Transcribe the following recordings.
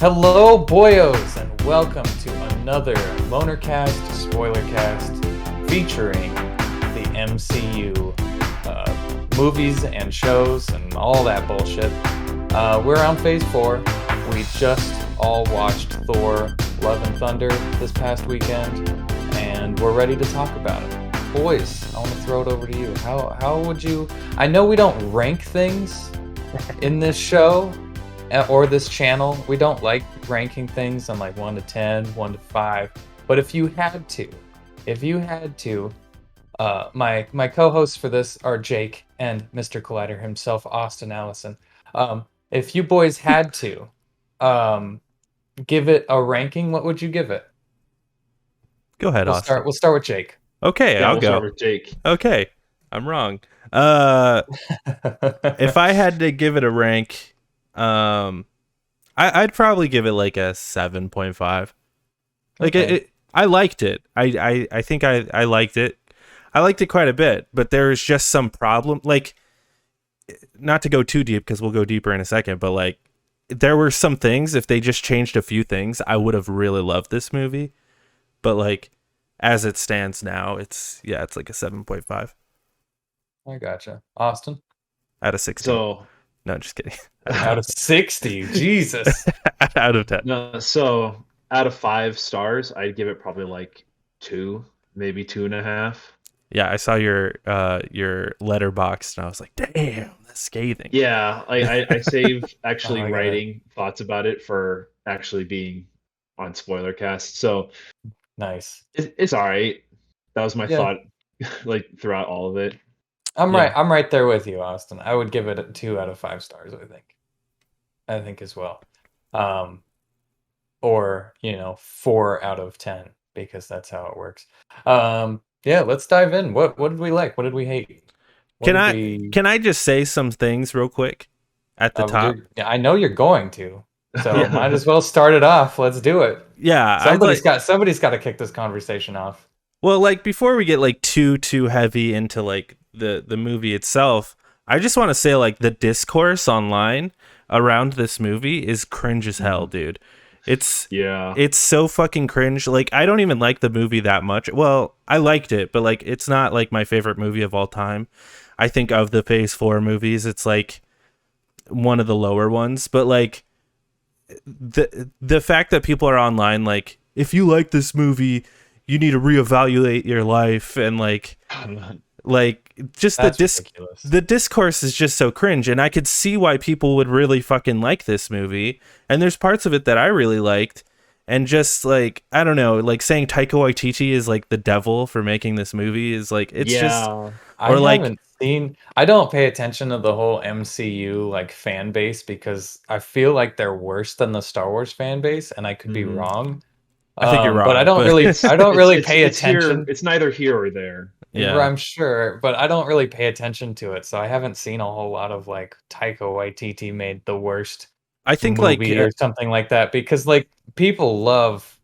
Hello, boyos, and welcome to another Lonercast Spoilercast featuring the MCU movies and shows and all that bullshit. We're on Phase 4. We just all watched Thor: Love and Thunder this past weekend, and we're ready to talk about it. Boys, I want to throw it over to you. How would you... I know we don't rank things in this show, or this channel. We don't like ranking things on like 1 to 10, 1 to 5. But if you had to, my co-hosts for this are Jake and Mr. Collider himself, Austin Allison. If you boys had to give it a ranking, what would you give it? Go ahead, Austin. We'll start with Jake. Okay, I'll go. Start with Jake. Okay, I'm wrong. If I had to give it a rank, I'd probably give it like a 7.5. Like Okay. I liked it. I think I liked it. I liked it quite a bit, but there's just some problem. Like, not to go too deep because we'll go deeper in a second, but like there were some things. If they just changed a few things, I would have really loved this movie. But like as it stands now, it's like a 7.5 I gotcha. Austin? out of 60. So No, just kidding. Out of 60. Jesus. Out of 10. no, so out of 5 stars, I'd give it probably like 2, maybe 2.5. Yeah, I saw your letterbox and I was like, damn, that's scathing. Yeah, I save actually Oh my God. writing thoughts about it for actually being on Spoilercast. So Nice. it's all right. That was my Yeah. thought, like throughout all of it. I'm Yeah. right. I'm right there with you, Austin. I would give it a 2 out of 5 stars. I think as well. Or 4 out of 10 because that's how it works. Yeah, let's dive in. What did we like? What did we hate? What did Can I just say some things real quick at the top? I know you're going to, so Yeah. might as well start it off. Let's do it. Yeah, Somebody's got to kick this conversation off. Well, like before we get like too heavy into like the movie itself, I just want to say like the discourse online around this movie is cringe as hell, dude. It's so fucking cringe. Like I don't even like the movie that much. Well, I liked it, but like it's not like my favorite movie of all time. I think of the Phase 4 movies, it's like one of the lower ones, but like the fact that people are online like if you like this movie, you need to reevaluate your life and like just Ridiculous. the discourse is just so cringe, and I could see why people would really fucking like this movie, and there's parts of it that I really liked, and just like I don't know, like saying Taika Waititi is like the devil for making this movie is like it's just I don't pay attention to the whole MCU like fan base because I feel like they're worse than the Star Wars fan base, and I could be wrong. I think you're wrong, but I don't really pay attention. It's neither here or there. Yeah. I'm sure, but I don't really pay attention to it, so I haven't seen a whole lot of like Taika Waititi made the worst I think movie or something like that because like people love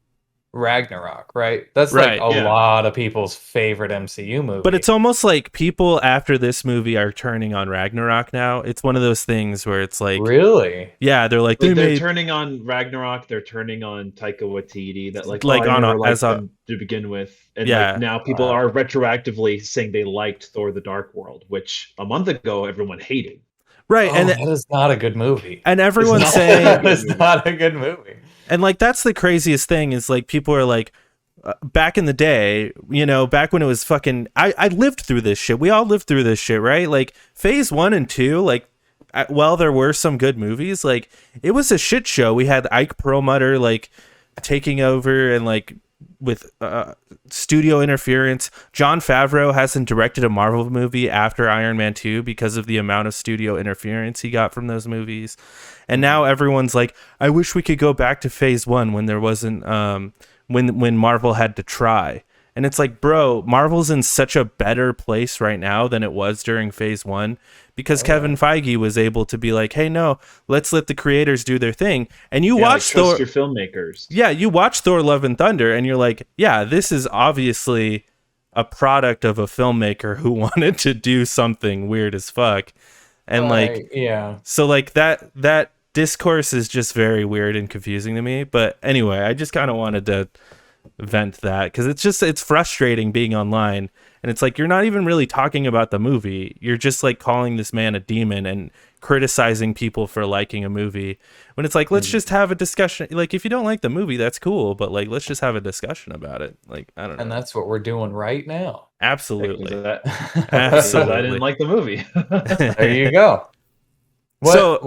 Ragnarok, right? That's like Right, a lot of people's favorite MCU movie. but it's almost like people after this movie are turning on Ragnarok now. It's one of those things where it's like really, yeah, they're like They're turning on Ragnarok. They're turning on Taika Waititi. That like Like I on a- never liked as a- them to begin with, and Yeah. like now people are retroactively saying they liked Thor: The Dark World, which a month ago everyone hated. right, and that is not a good movie. and everyone's not. saying That is not a good movie. and like that's the craziest thing is like people are like back in the day, back when it was fucking I lived through this shit. We all lived through this shit, right? Like Phase 1 and 2, like while there were some good movies, like it was a shit show. We had Ike Perlmutter like taking over and like with studio interference. Jon Favreau hasn't directed a Marvel movie after Iron Man 2 because of the amount of studio interference he got from those movies. And now everyone's like, I wish we could go back to Phase 1 when there wasn't when Marvel had to try. And it's like, bro, Marvel's in such a better place right now than it was during Phase 1 because Kevin Feige was able to be like, hey, no, let's let the creators do their thing. And you watch trust Thor. your filmmakers. Yeah, you watch Thor: Love and Thunder, and you're like, yeah, this is obviously a product of a filmmaker who wanted to do something weird as fuck. And like, yeah. so like that discourse is just very weird and confusing to me. But anyway, I just kind of wanted to vent that because it's frustrating being online, and it's like you're not even really talking about the movie. You're just like calling this man a demon and criticizing people for liking a movie, when it's like, let's just have a discussion. Like, if you don't like the movie, that's cool, but like, let's just have a discussion about it. Like, I don't know. And that's what we're doing right now. Absolutely. Because I didn't Absolutely. like the movie. There you go. So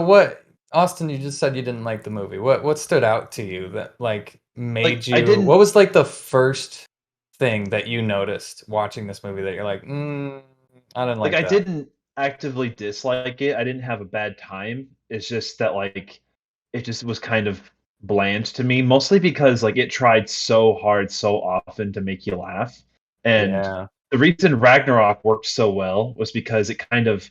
What Austin, you just said you didn't like the movie. What stood out to you that like made I you, didn't what was like the first thing that you noticed watching this movie that you're like, I didn't like like I that. didn't actively dislike it. I didn't have a bad time. It's just that like it just was kind of bland to me, mostly because like it tried so hard so often to make you laugh. And Yeah. the reason Ragnarok worked so well was because it kind of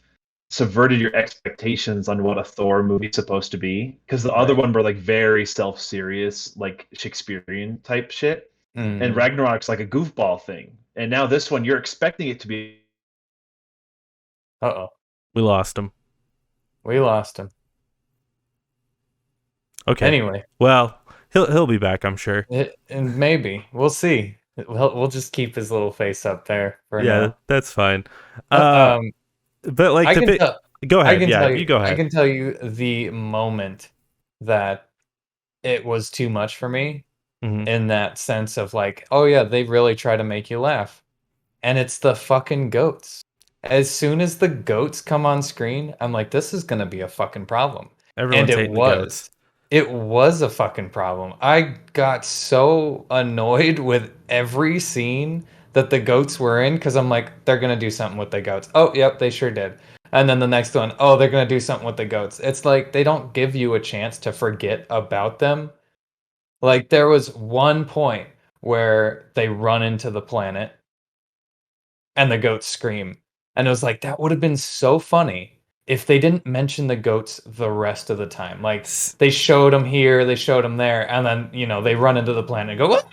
subverted your expectations on what a Thor movie's supposed to be. Because the other Right. one were like very self-serious, like Shakespearean type shit. And Hmm. Ragnarok's like a goofball thing. And now this one, you're expecting it to be. Uh-oh. we lost him. We lost him. Okay. Anyway, Well, he'll be back, I'm sure. and maybe we'll see. We'll just keep his little face up there for Yeah, now. that's fine. Uh, Uh, um, but like I the can bit. tell. Go I ahead. can Yeah, tell you you. go I ahead. can tell you the moment that it was too much for me, Hmm. in that sense of like, oh yeah, they really try to make you laugh, and it's the fucking goats. As soon as the goats come on screen, I'm like, this is gonna be a fucking problem. And Everyone's it hating the goats. was. It was a fucking problem. I got so annoyed with every scene that the goats were in because I'm like, they're gonna do something with the goats. Oh, yep, they sure did. And then the next one, oh, they're gonna do something with the goats. It's like they don't give you a chance to forget about them. Like there was one point where they run into the planet and the goats scream. And it was like that would have been so funny if they didn't mention the goats the rest of the time. Like S- they showed them here, they showed them there, and then they run into the planet and go. "What?"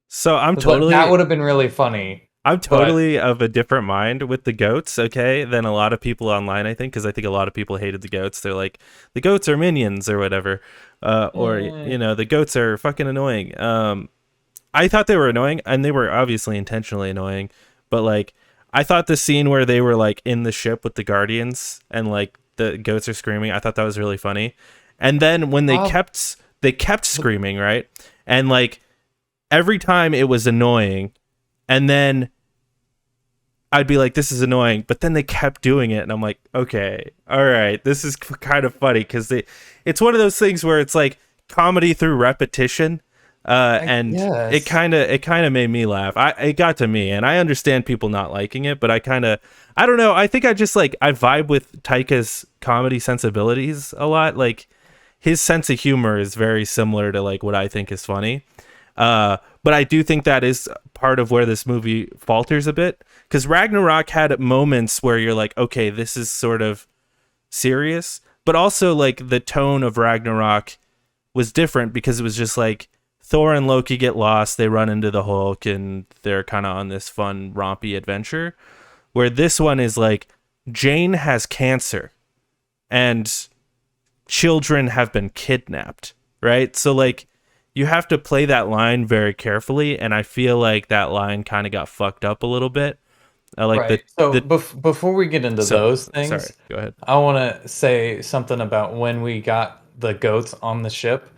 So That would have been really funny. I'm But totally of a different mind with the goats, okay, than a lot of people online, I think, because I think a lot of people hated the goats. They're like, the goats are minions or whatever. Or, eh, the goats are fucking annoying. I thought they were annoying, and they were obviously intentionally annoying, but like, I thought the scene where they were like in the ship with the Guardians and like the goats are screaming, I thought that was really funny. And then when uh, they kept screaming, right? And like every time it was annoying, and then I'd be like, this is annoying, but then they kept doing it, and I'm like, okay, all right, this is kind of funny because it's one of those things where it's like comedy through repetition, I and guess. it kind of made me laugh. It got to me, and I understand people not liking it, but I don't know. I think I just like I vibe with Taika's comedy sensibilities a lot. Like his sense of humor is very similar to like what I think is funny. But I do think that is part of where this movie falters a bit because Ragnarok had moments where you're like, okay, this is sort of serious, but also like the tone of Ragnarok was different because it was just like Thor and Loki get lost, they run into the Hulk, and they're kind of on this fun, rompy adventure. Where this one is like Jane has cancer and children have been kidnapped, right? So like you have to play that line very carefully, and I feel like that line kind of got fucked up a little bit. I like Right. So the before we get into so those sorry. things, Go ahead. I want to say something about when we got the goats on the ship.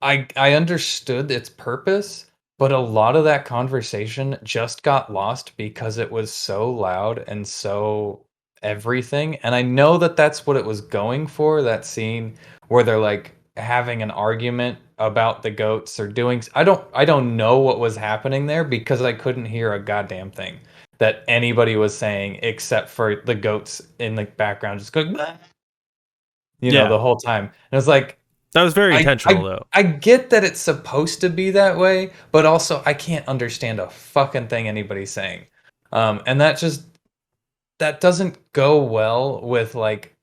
I understood its purpose, but a lot of that conversation just got lost because it was so loud and so everything. And I know that that's what it was going for, that scene where they're like having an argument about the goats or doing I don't know what was happening there because I couldn't hear a goddamn thing that anybody was saying except for the goats in the background just going Yeah, the whole time. And it was like that was very I intentional I though. I get that it's supposed to be that way, but also I can't understand a fucking thing anybody's saying. And that doesn't go well with like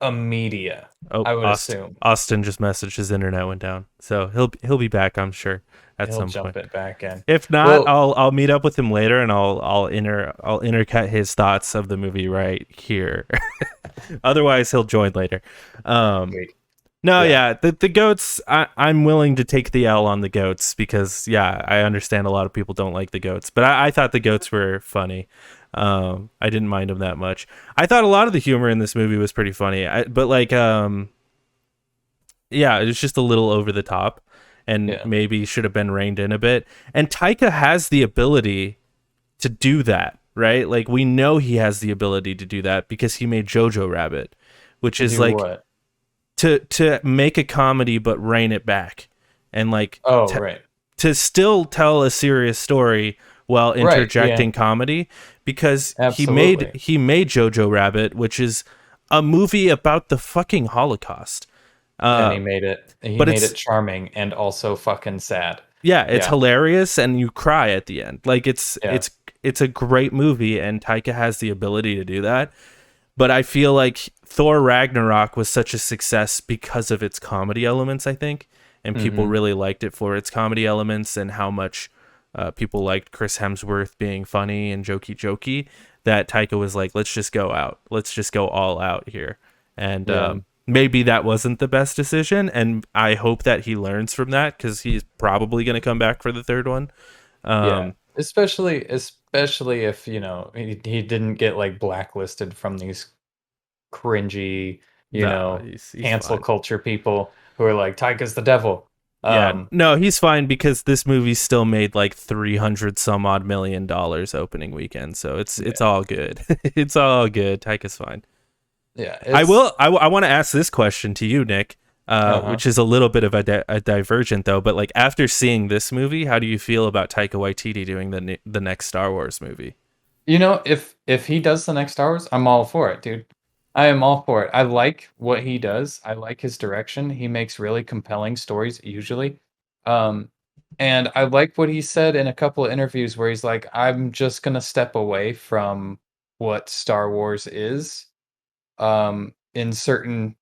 media, Oh, I would assume. Austin just messaged his internet went down, so he'll be back, I'm sure, at He'll some jump point. it back in. If not, Well, I'll meet up with him later and I'll intercut his thoughts of the movie right here. Otherwise, he'll join later. Um, wait, no, yeah, yeah, the goats. I'm willing to take the L on the goats because yeah, I understand a lot of people don't like the goats, but I thought the goats were funny. I didn't mind them that much. I thought a lot of the humor in this movie was pretty funny, but like yeah, it was just a little over the top and yeah. maybe should have been reined in a bit. And Taika has the ability to do that, right? Like we know he has the ability to do that because he made Jojo Rabbit, which To is do like what? to make a comedy but rein it back and like Oh, right. to still tell a serious story while Right. Yeah. interjecting comedy because Absolutely. he made Jojo Rabbit, which is a movie about the fucking Holocaust. And Uh, he but made it's it charming and also fucking sad. yeah, it's Yeah. hilarious and you cry at the end. Like Yeah. it's a great movie and Taika has the ability to do that. But I feel like Thor Ragnarok was such a success because of its comedy elements, I think, and people Hmm. really liked it for its comedy elements and how much people liked Chris Hemsworth being funny and jokey, that Taika was like, let's just go out. Let's just go all out here. And Yeah. maybe that wasn't the best decision. And I hope that he learns from that because he's probably going to come back for the third one. Yeah. Um, Especially if, he didn't get like blacklisted from these cringy, no, he's cancel fine. culture people who are like, Taika's the devil. Yeah, Um, no, he's fine because this movie still made like 300 some odd $1 million opening weekend, so it's yeah. all good. It's all good. Taika's fine. Yeah. I It's, will. I want to ask this question to you, Nick, uh-huh. which is a little bit of a divergent though. But like after seeing this movie, how do you feel about Taika Waititi doing the next Star Wars movie? If he does the next Star Wars, I'm all for it, dude. I am all for it. I like what he does. I like his direction. He makes really compelling stories usually. Um, and I like what he said in a couple of interviews where he's like, I'm just gonna step away from what Star Wars is. In certain,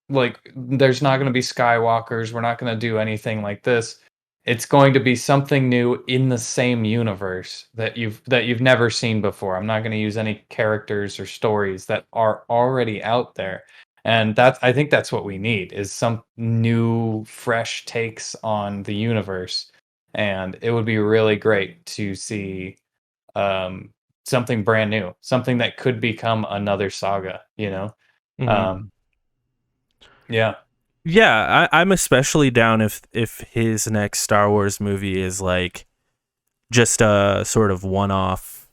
like, there's not going to be Skywalkers. We're not going to do anything like this. It's going to be something new in the same universe that you've never seen before. I'm not going to use any characters or stories that are already out there. And that's, I think that's what we need, is some new fresh takes on the universe. And it would be really great to see um something brand new, something that could become another saga. Hmm. Um yeah. Yeah, I'm especially down if his next Star Wars movie is like just a sort of one-off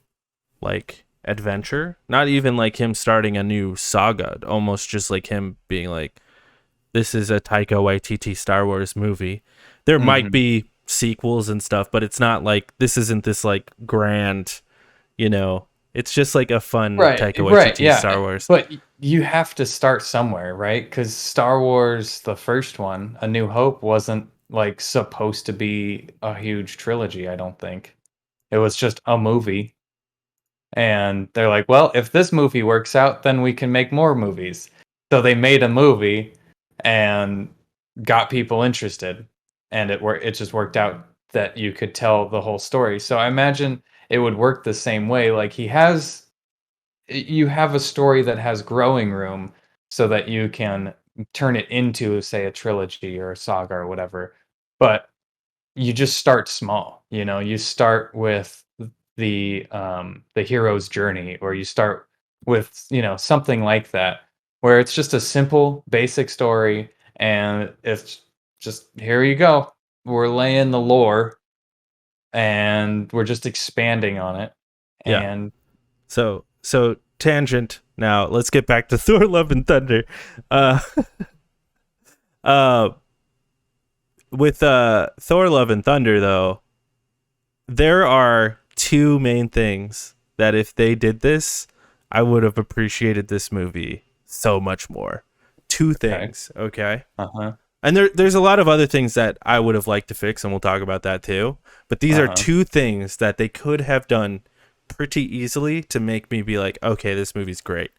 like adventure, not even like him starting a new saga, almost just like him being like, this is a Taika Waititi Star Wars movie. There might Mhm. be sequels and stuff, but it's not like this isn't this like grand, you know, it's just like a fun Right, Taika right, Waititi yeah, Star Wars. but you have to start somewhere, right? Because Star Wars, the first one, A New Hope, wasn't, like, supposed to be a huge trilogy, I don't think. It was just a movie, and they're like, "Well, if this movie works out, then we can make more movies." So they made a movie and got people interested, and it just worked out that you could tell the whole story. So I imagine it would work the same way, like, you have a story that has growing room so that you can turn it into, say, a trilogy or a saga or whatever. But you just start small, you start with the hero's journey, or you start with, something like that, where it's just a simple basic story, and it's just, here you go. We're laying the lore, and we're just expanding on it. Yeah. And So tangent. Now let's get back to Thor: Love and Thunder. Uh, uh, with Thor: Love and Thunder though, there are two main things that if they did this, I would have appreciated this movie so much more. Two okay. things, okay? Uh-huh. And there's a lot of other things that I would have liked to fix, and we'll talk about that too. But these are Uh-huh. two things that they could have done pretty easily to make me be like, okay, this movie's great.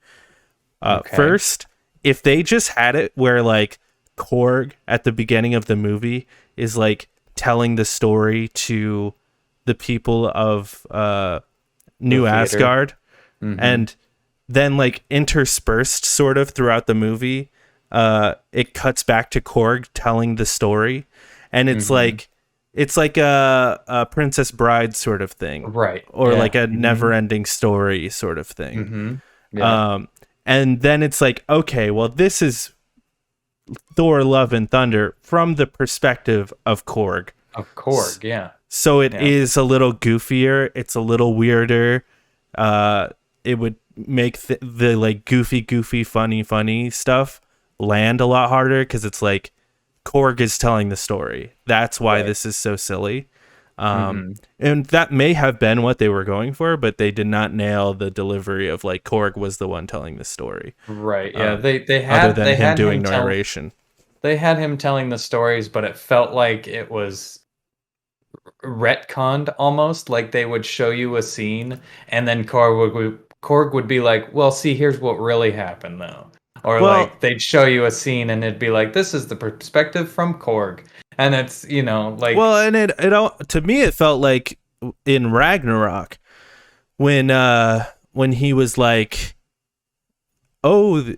Okay. First if they just had it where like Korg at the beginning of the movie is like telling the story to the people of New The theater. Asgard, Mhm. and then like interspersed sort of throughout the movie, it cuts back to Korg telling the story, and it's like a Princess Bride sort of thing, Right. or Yeah. like a never-ending story sort of thing. Yeah. And then it's like, okay, well, this is Thor: Love and Thunder from the perspective of Korg. Of Korg, yeah. So it Yeah. is a little goofier. It's a little weirder. It would make the like goofy, funny stuff land a lot harder because it's like Korg is telling the story. That's why Right. this is so silly. And that may have been what they were going for, but they did not nail the delivery of like Korg was the one telling the story. Right. Yeah. Other than they him had doing him tell narration. they had him telling the stories, but it felt like it was retconned almost. Like they would show you a scene, and then Korg would be like, "Well, see, here's what really happened, though." Or Well, like they'd show you a scene, and it'd be like, "This is the perspective from Korg," and it's like well, and it all, to me it felt like in Ragnarok when he was like, "Oh,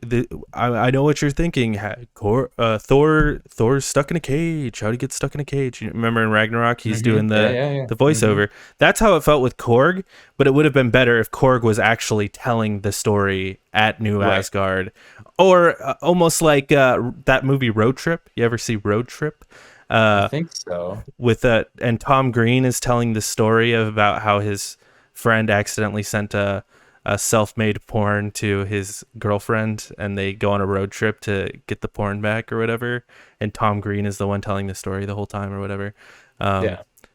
I know what you're thinking. Thor's stuck in a cage. How'd he get stuck in a cage?" You remember in Ragnarok, he's doing yeah. the voiceover. That's how it felt with Korg, but it would have been better if Korg was actually telling the story at New Right. Asgard, or almost like that movie Road Trip. You ever see Road Trip? I think so. With and Tom Green is telling the story about how his friend accidentally sent a self-made porn to his girlfriend, and they go on a road trip to get the porn back or whatever, and Tom Green is the one telling the story the whole time or whatever.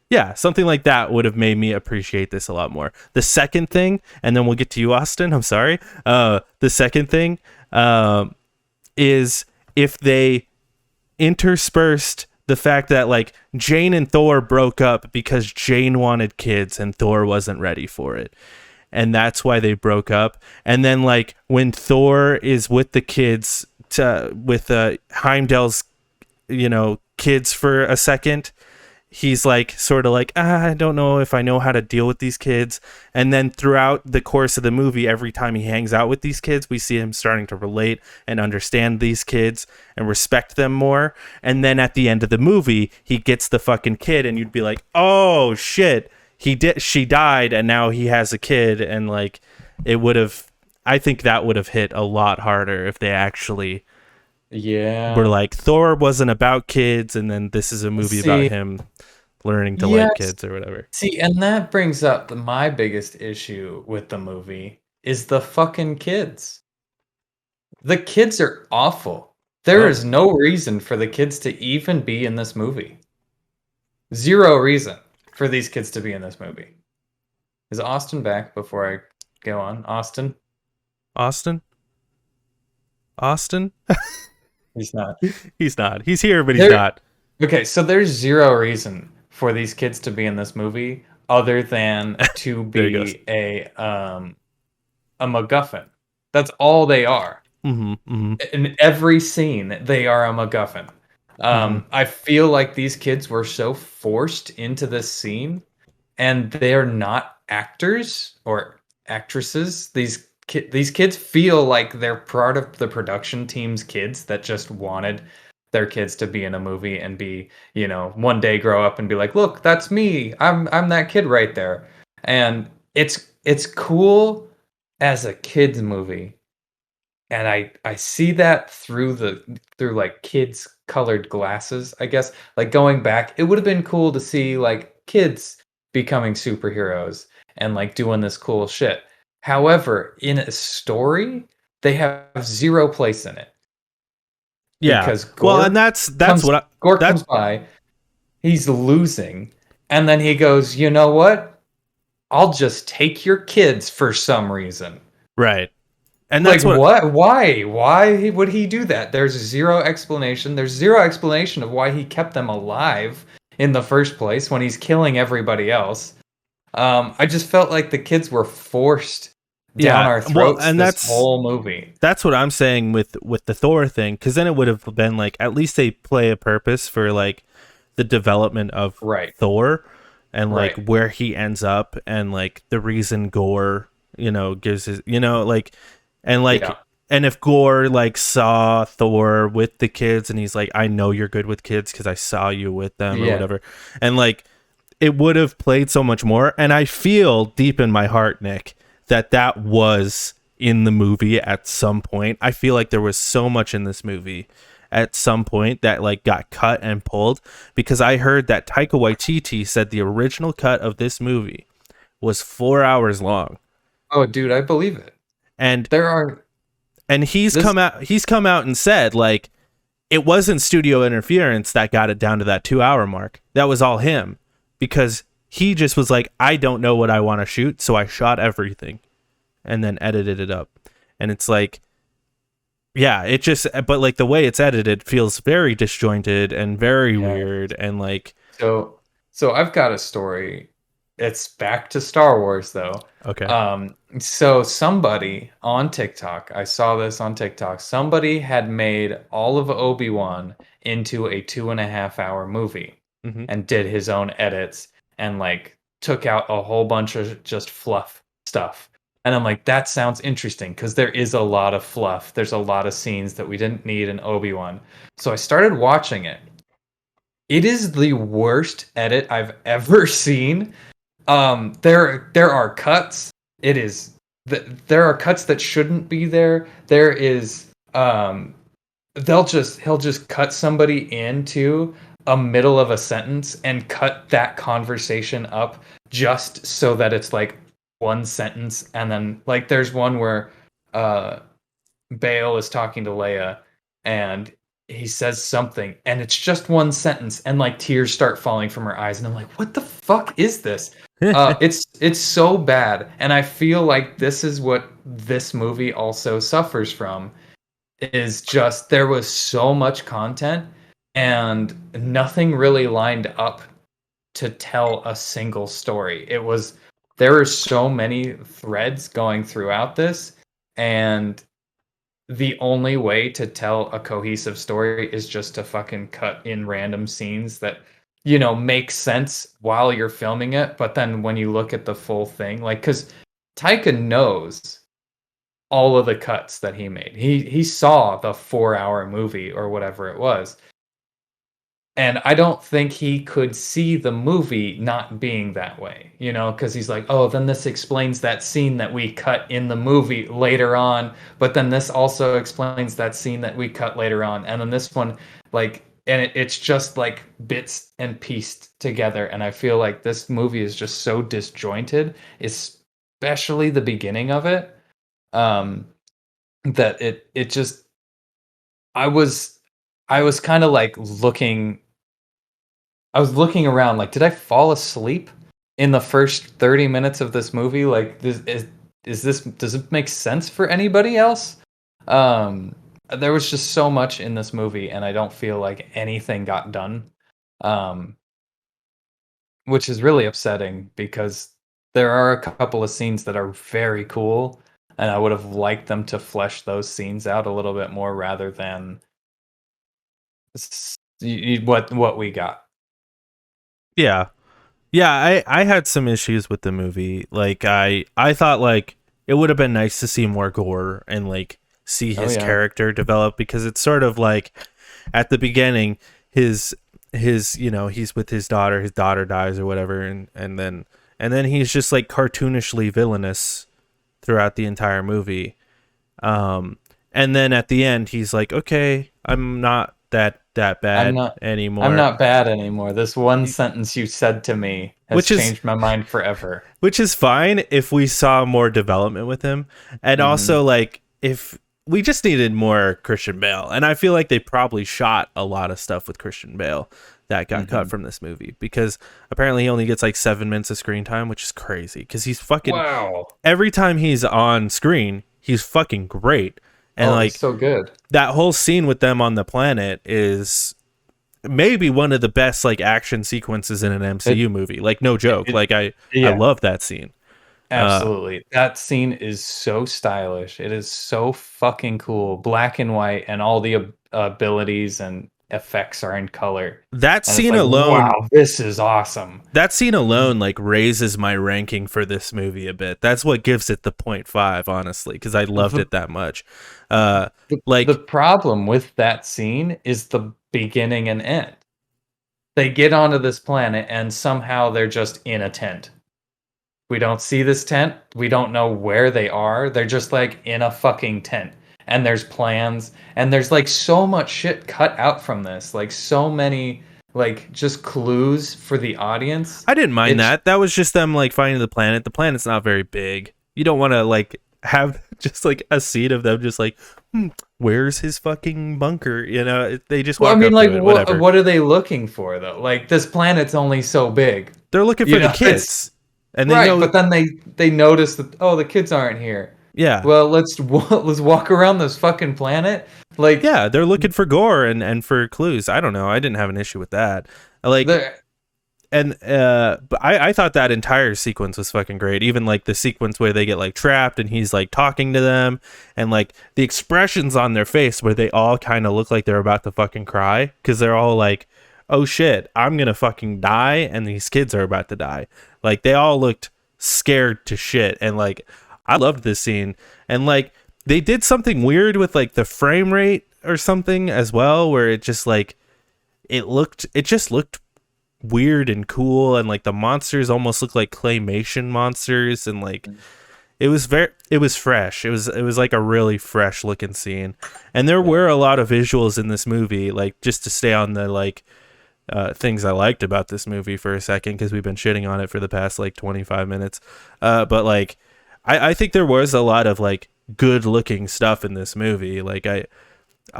Yeah, something like that would have made me appreciate this a lot more. The second thing, and then we'll get to you, Austin, I'm sorry. The second thing is if they interspersed the fact that like Jane and Thor broke up because Jane wanted kids and Thor wasn't ready for it, and that's why they broke up. And then like when Thor is with the kids with Heimdall's kids for a second, he's like sort of like, I don't know if I know how to deal with these kids. And then throughout the course of the movie, every time he hangs out with these kids, we see him starting to relate and understand these kids and respect them more. And then at the end of the movie, he gets the fucking kid, and you'd be like, oh shit, she died and now he has a kid. And like I think that would have hit a lot harder if they actually were like, Thor wasn't about kids, and then this is a movie about him learning to like kids or whatever. See, and that brings up my biggest issue with the movie is the fucking kids. The kids are awful. There is no reason for the kids to even be in this movie. Zero reason for these kids to be in this movie. Is Austin back before I go on? Austin? He's not. He's not. He's here, but he's not. Okay, so there's zero reason for these kids to be in this movie other than to be a MacGuffin. That's all they are. In every scene, they are a MacGuffin. I feel like these kids were so forced into this scene, and they're not actors or actresses. These kids feel like they're part of the production team's kids that just wanted their kids to be in a movie and be, one day grow up and be like, look, that's me. I'm that kid right there. And it's cool as a kids movie. And I see that through like kids colored glasses, I guess. Like going back, it would have been cool to see like kids becoming superheroes and like doing this cool shit. However, in a story, they have zero place in it. Yeah. Because Gore comes by, he's losing, and then he goes, you know what? I'll just take your kids for some reason. Right. And that's like what? Why? Why would he do that? There's zero explanation. There's zero explanation of why he kept them alive in the first place when he's killing everybody else. I just felt like the kids were forced down Yeah, our well, throats and this whole movie. that's what I'm saying with the Thor thing, because then it would have been like at least they play a purpose for like the development of Right. Thor and like Right. where he ends up and like the reason Gore, gives his, like, and Yeah. like, and if Gore like saw Thor with the kids and he's like, I know you're good with kids because I saw you with them or Yeah. whatever, and like it would have played so much more. And I feel deep in my heart, Nick, that was in the movie at some point. I feel like there was so much in this movie at some point that like got cut and pulled, because I heard that Taika Waititi said the original cut of this movie was 4 hours long. Oh, dude, I believe it. And There are he's this. come out and said like it wasn't studio interference that got it down to that 2 hour mark. That was all him, because he just was like, I don't know what I want to shoot, so I shot everything and then edited it up. And it's like, yeah, it just, but like the way it's edited feels very disjointed and very Yeah. weird. And like, So, so I've got a story. It's back to Star Wars though. okay. So somebody on TikTok, I saw this on TikTok. Somebody had made all of Obi-Wan into a 2.5 hour movie Mm-hmm. and did his own edits and like took out a whole bunch of just fluff stuff. And I'm like, that sounds interesting because there is a lot of fluff. There's a lot of scenes that we didn't need in Obi-Wan. So I started watching it. It is the worst edit I've ever seen. There are cuts. It is there are cuts that shouldn't be there. There is he'll just cut somebody into a middle of a sentence and cut that conversation up just so that it's like one sentence. And then like there's one where Bale is talking to Leia and he says something and it's just one sentence and like tears start falling from her eyes and I'm like, what the fuck is this? It's so bad, and I feel like this is what this movie also suffers from, is just there was so much content and nothing really lined up to tell a single story. There were so many threads going throughout this, and the only way to tell a cohesive story is just to fucking cut in random scenes that make sense while you're filming it, but then when you look at the full thing, like, because Taika knows all of the cuts that he made. He saw the 4 hour movie or whatever it was. And I don't think he could see the movie not being that way, because he's like, oh, then this explains that scene that we cut in the movie later on, but then this also explains that scene that we cut later on, and then this one, like, and it's just like bits and pieced together, and I feel like this movie is just so disjointed, especially the beginning of it, that it just, I was kind of like I was looking around like, did I fall asleep in the first 30 minutes of this movie? Like, does it make sense for anybody else? There was just so much in this movie, and I don't feel like anything got done, which is really upsetting because there are a couple of scenes that are very cool, and I would have liked them to flesh those scenes out a little bit more rather than what we got. Yeah. Yeah, I had some issues with the movie. Like I thought like it would have been nice to see more Gore and like see his character develop, because it's sort of like at the beginning his he's with his daughter dies or whatever, and then he's just like cartoonishly villainous throughout the entire movie. And then at the end he's like, okay, I'm not that bad anymore. I'm not bad anymore. This one sentence you said to me has changed my mind forever. Which is fine if we saw more development with him. And also, like, if we just needed more Christian Bale. And I feel like they probably shot a lot of stuff with Christian Bale that got cut from this movie, because apparently he only gets like 7 minutes of screen time, which is crazy because he's fucking, every time he's on screen, he's fucking great. And like, so good. That whole scene with them on the planet is maybe one of the best like action sequences in an MCU movie. Like, no joke. I love that scene. Absolutely. That scene is so stylish. It is so fucking cool. Black and white, and all the abilities and effects are in color. That And it's scene like, alone, wow, this is awesome. like raises my ranking for this movie a bit. That's what gives it the 0.5, honestly, because I loved The, it that much. the problem with that scene is the beginning and end. They get onto this planet and somehow they're just in a tent. We don't see this tent. We don't know where they are. They're just like in a fucking tent. And there's plans. And there's like so much shit cut out from this. Like so many like just clues for the audience. I didn't mind It's that. That was just them like finding the planet. The planet's not very big. You don't want to like have just like a scene of them just like, where's his fucking bunker? You know, they just walk well, I mean, up like, to it. Whatever. what are they looking for though? Like, this planet's only so big, They're looking for the kids, and they right? know. But then they notice that, oh, the kids aren't here. Yeah. Well, let's walk around this fucking planet. Like, Yeah, they're looking for gore and for clues. I don't know. I didn't have an issue with that. Like, but I thought that entire sequence was fucking great. Even like the sequence where they get like trapped and he's like talking to them, and like the expressions on their face where they all kind of look like they're about to fucking cry because they're all like, oh shit, I'm gonna fucking die, and these kids are about to die. Like they all looked scared to shit, and like I loved this scene. And like they did something weird with like the frame rate or something as well, where it just like it just looked weird and cool, and like the monsters almost look like claymation monsters, and like it was fresh. It was like a really fresh looking scene. And there were a lot of visuals in this movie, like just to stay on the like things I liked about this movie for a second, because we've been shitting on it for the past like 25 minutes. But like I think there was a lot of like good looking stuff in this movie. Like I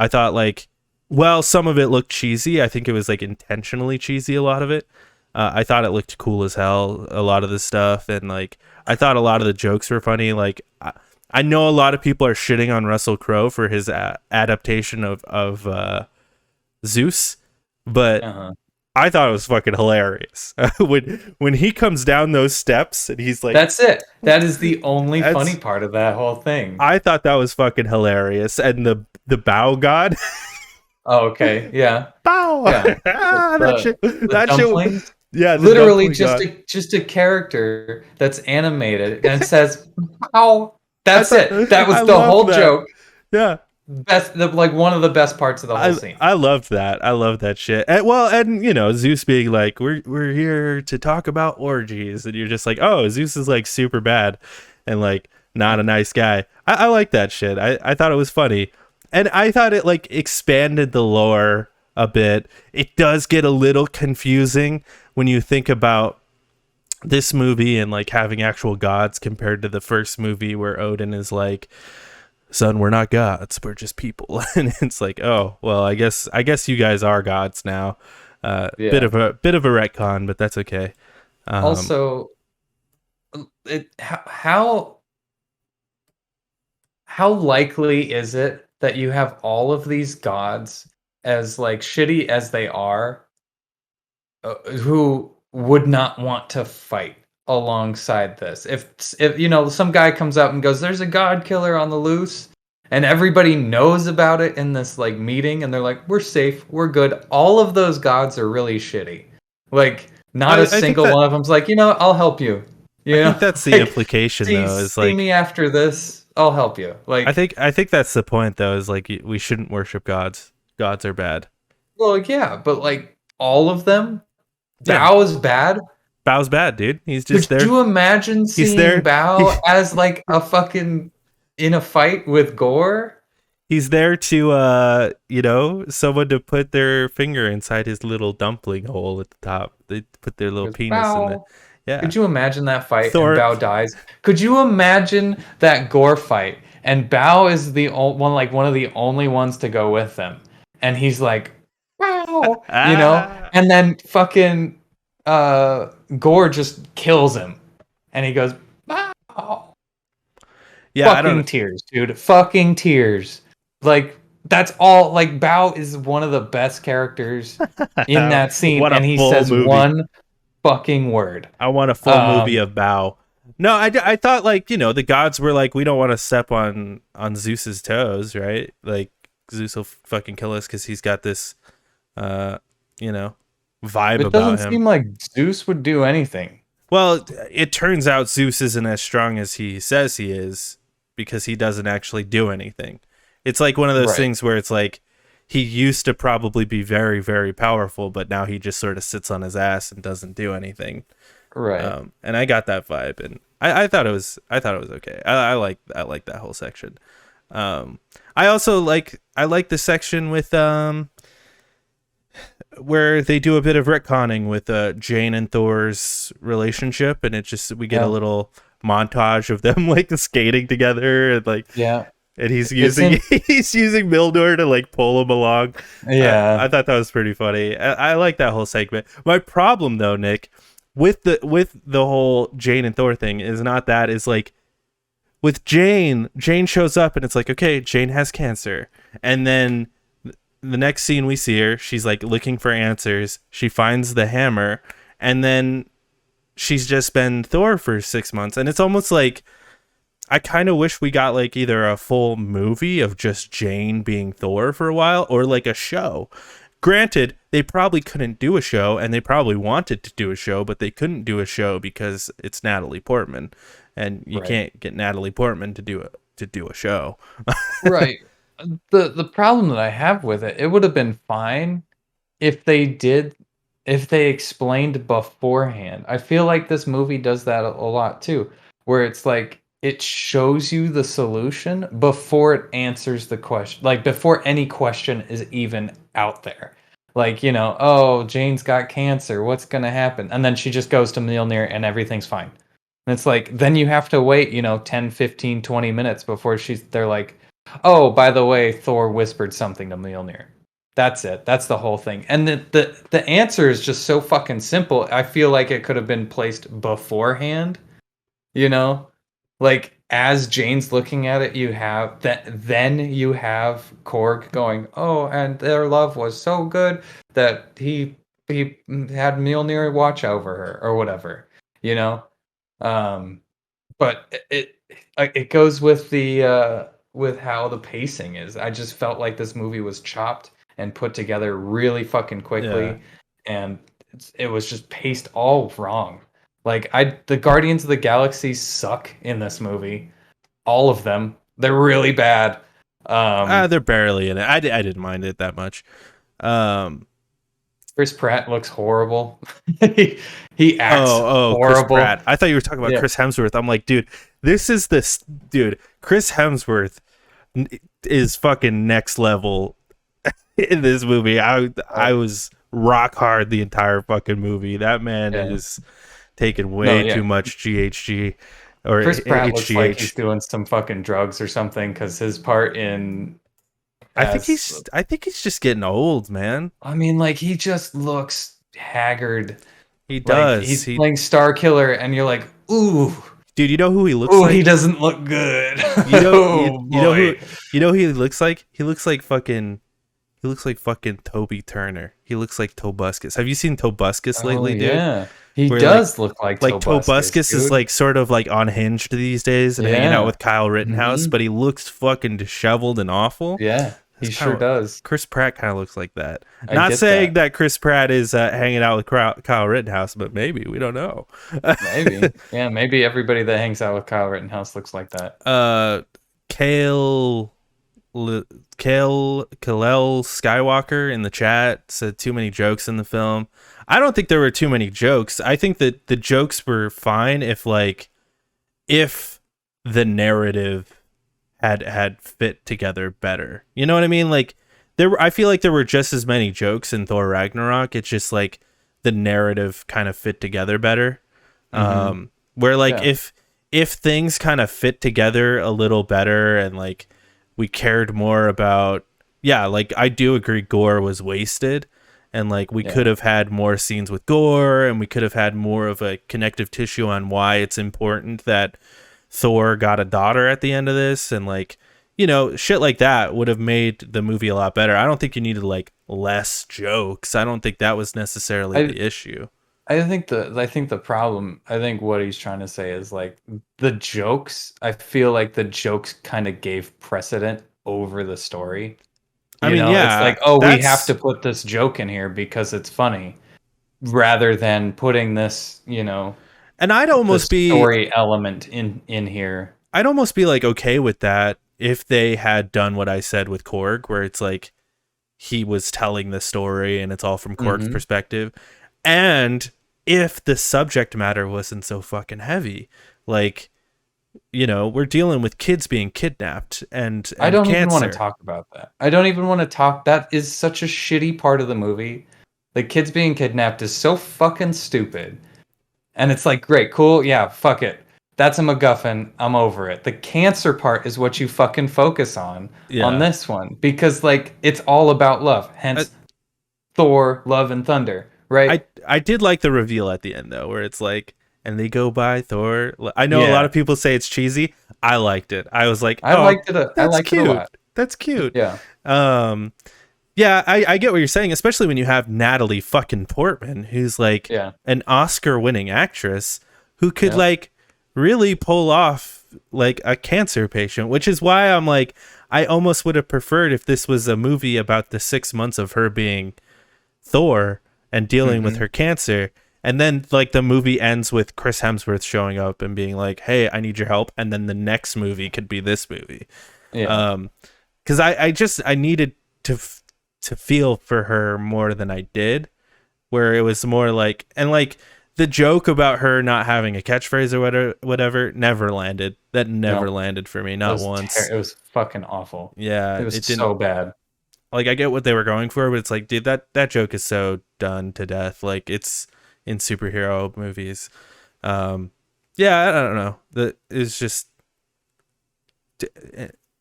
thought like, well, some of it looked cheesy. I think it was like intentionally cheesy, a lot of it. I thought it looked cool as hell, a lot of the stuff. And like, I thought a lot of the jokes were funny. Like, I know a lot of people are shitting on Russell Crowe for his adaptation of Zeus, but I thought it was fucking hilarious. when he comes down those steps and he's like, that's it. That is the only funny part of that whole thing. I thought that was fucking hilarious. And the bow god. Oh, okay. Yeah. Bow. Yeah. That shit. Yeah. Literally just a character that's animated and says bow. That's it. That was the whole joke. Yeah. Like one of the best parts of the whole scene. I loved that. I love that shit. And you know, Zeus being like, we're here to talk about orgies, and you're just like, oh, Zeus is like super bad and like not a nice guy. I like that shit. I thought it was funny. And I thought it like expanded the lore a bit. It does get a little confusing when you think about this movie and like having actual gods compared to the first movie where Odin is like, son, we're not gods, we're just people. And it's like, oh, well, I guess you guys are gods now. Bit of a retcon, but that's okay. Also, how likely is it that you have all of these gods, as like shitty as they are, who would not want to fight alongside this? If you know, some guy comes out and goes, there's a god killer on the loose, and everybody knows about it in this like meeting, and they're like, we're safe, we're good. All of those gods are really shitty. Like not a single one of them's like, you know, I'll help you. I think that's the implication, though. Is like, see me after this, I'll help you. Like, I think that's the point, though. Is like we shouldn't worship gods. Gods are bad. Well, yeah, but like all of them, Bao is bad. Bao's bad, dude. He's just there. Could you imagine seeing Bao as like a fucking in a fight with Gore? He's there to, you know, someone to put their finger inside his little dumpling hole at the top. They put their little penis in there. Yeah. Could you imagine that fight and Bao dies? Could you imagine that Gore fight and Bao is the one of the only ones to go with them, and he's like, Bao, you know, and then fucking Gore just kills him, and he goes, Bao. Yeah, fucking tears, dude. Fucking tears. Like that's all. Like Bao is one of the best characters in that scene, and he says one fucking word. I want a full movie of Bao. No, I thought like, the gods were like, we don't want to step on Zeus's toes, right? Like Zeus will fucking kill us because he's got this, uh, you know, vibe It about doesn't him. seem like Zeus would do anything. Well, it turns out Zeus isn't as strong as he says he is because he doesn't actually do anything. It's like one of those Right. things where it's like he used to probably be very, very powerful, but now he just sort of sits on his ass and doesn't do anything. Right. And I got that vibe, and I thought it was okay. I like that whole section. I also I like the section with where they do a bit of retconning with Jane and Thor's relationship, and we get a Yeah. little montage of them like skating together, and Yeah. he's It's using in, he's using Mildor to like pull him along. I yeah. thought that was pretty funny. I like that whole segment. My problem though, Nick, with the whole Jane and Thor thing is not that is like with Jane shows up and it's like, okay, Jane has cancer, and then the next scene we see her, she's like looking for answers. She finds the hammer, and then she's just been Thor for 6 months, and it's almost like I kind of wish we got like either a full movie of just Jane being Thor for a while, or like a show. Granted, they probably couldn't do a show, and they probably wanted to do a show, but they couldn't do a show because it's Natalie Portman, and you Right. can't get Natalie Portman to do a show. Right. The problem that I have with it, it would have been fine if they explained beforehand. I feel like this movie does that a lot too, where it's like it shows you the solution before it answers the question, like before any question is even out there. Like, oh, Jane's got cancer, what's gonna happen? And then she just goes to Mjolnir and everything's fine. And it's like then you have to wait, 10, 15, 20 minutes before they're like, oh, by the way, Thor whispered something to Mjolnir. That's it. That's the whole thing. And the answer is just so fucking simple. I feel like it could have been placed beforehand, you know? Like as Jane's looking at it, you have that then you have Korg going, "Oh, and their love was so good that he had Mjolnir watch over her or whatever." You know? Um but it goes with the with how the pacing is. I just felt like this movie was chopped and put together really fucking Yeah. quickly, and it was just paced all wrong. Like the Guardians of the Galaxy suck in this movie, all of them. They're really bad. They're barely in it. I didn't mind it that much. Um, Chris Pratt looks horrible. he, he acts Chris horrible. Pratt. I thought you were talking about Yeah, Chris Hemsworth. I'm like, dude, dude. Chris Hemsworth is fucking next level in this movie. I was rock hard the entire fucking movie. That man yeah. is taking No, way yeah. too much GHG or Chris Pratt looks like he's HGH. doing some fucking drugs or something because his part in as I think he's just getting old, man. I mean, like he just looks haggard. He Like does. he's playing Star Killer, and you're like, ooh, Dude, you know who he looks ooh, like? he doesn't look good. You know, Oh you know who boy. he looks like? He looks like fucking Toby Turner. He looks like Tobuscus. Have you seen Tobuscus Oh lately, dude? yeah, he Where does look like Tobuscus, Tobuscus is dude. like sort of like unhinged these days and hanging out Yeah. with Kyle Rittenhouse, Hmm. but he looks fucking disheveled and awful. Yeah, he That's sure kind of does. Chris Pratt kind of looks like that. I Not get saying that. that Chris Pratt is hanging out with Kyle Rittenhouse, but maybe we don't know. Maybe. Yeah, maybe everybody that hangs out with Kyle Rittenhouse looks like that. Kale Kalel Skywalker in the chat said too many jokes in the film. I don't think there were too many jokes. I think that the jokes were fine if the narrative had fit together better. You know what I mean? Like I feel like there were just as many jokes in Thor Ragnarok. It's just like the narrative kind of fit together better. Where like Yeah. if things kind of fit together a little better and like we cared more about, yeah, like I do agree Gore was wasted, and like we Yeah. could have had more scenes with Gore, and we could have had more of a connective tissue on why it's important that Thor got a daughter at the end of this, and like, shit like that would have made the movie a lot better. I don't think you needed like less jokes. I don't think that was necessarily I the issue. I think the problem, I think what he's trying to say is like the jokes, I feel like the jokes kind of gave precedent over the story. I You mean, know, it's yeah, like, oh, we have that's to put this joke in here because it's funny, rather than putting this, and the story element in here. I'd almost be like okay with that if they had done what I said with Korg, where it's like he was telling the story and it's all from Korg's Hmm. perspective. And if the subject matter wasn't so fucking heavy, like, we're dealing with kids being kidnapped I and don't even want to cancer. talk about that. I don't even want to talk. That is such a shitty part of the movie. The kids being kidnapped is so fucking stupid. And it's like, great, cool, yeah, fuck it. That's a MacGuffin. I'm over it. The cancer part is what you fucking focus on Yeah. this one, because like it's all about love. I, Hence, Thor, Love and Thunder, right? I did like the reveal at the end though, where it's like, and they go by Thor. I know a lot Yeah, of people say it's cheesy. I liked it. I was like, I oh, liked it. I that's liked it a cute. lot. That's cute. Yeah, Um, Yeah, I get what you're saying, especially when you have Natalie fucking Portman, who's like yeah, an Oscar-winning actress who could yep. like really pull off like a cancer patient, which is why I'm like, I almost would have preferred if this was a movie about the 6 months of her being Thor and dealing with Hmm. her cancer. And then like the movie ends with Chris Hemsworth showing up and being like, "Hey, I need your help." And then the next movie could be this movie. Yeah, Um, because I needed to to feel for her more than I did, where it was more like, and like the joke about her not having a catchphrase or whatever never landed. That never no, landed for me, it not was once. it was fucking awful. Yeah, It was it didn't. so bad. Like I get what they were going for, but it's like, dude, that joke is so done to death. Like it's in superhero movies. Um, yeah, I don't know. It's just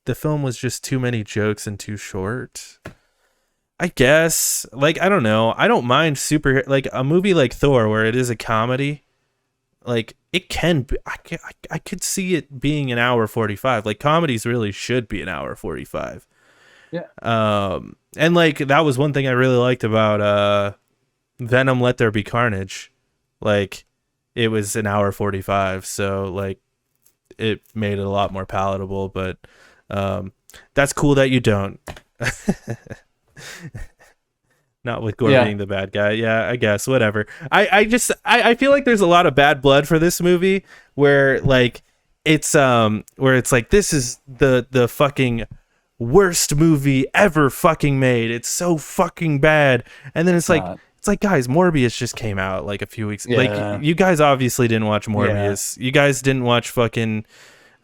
the film was just too many jokes and too short. I guess. Like, I don't know. I don't mind super like a movie like Thor where it is a comedy. Like it can be, I could see it being an hour 45. Like comedies really should be an hour 45. Yeah, And like that was one thing I really liked about Venom Let There Be Carnage. Like it was an hour 45, so like it made it a lot more palatable, but um that's cool that you don't. Not with Gore yeah. being the bad guy. Yeah, I guess. Whatever. I feel like there's a lot of bad blood for this movie where like where it's like this is the fucking worst movie ever fucking made. It's so fucking bad. And then It's not. it's like guys, Morbius just came out like a few weeks. Like Yeah, you guys obviously didn't watch yeah. Morbius. You guys didn't watch fucking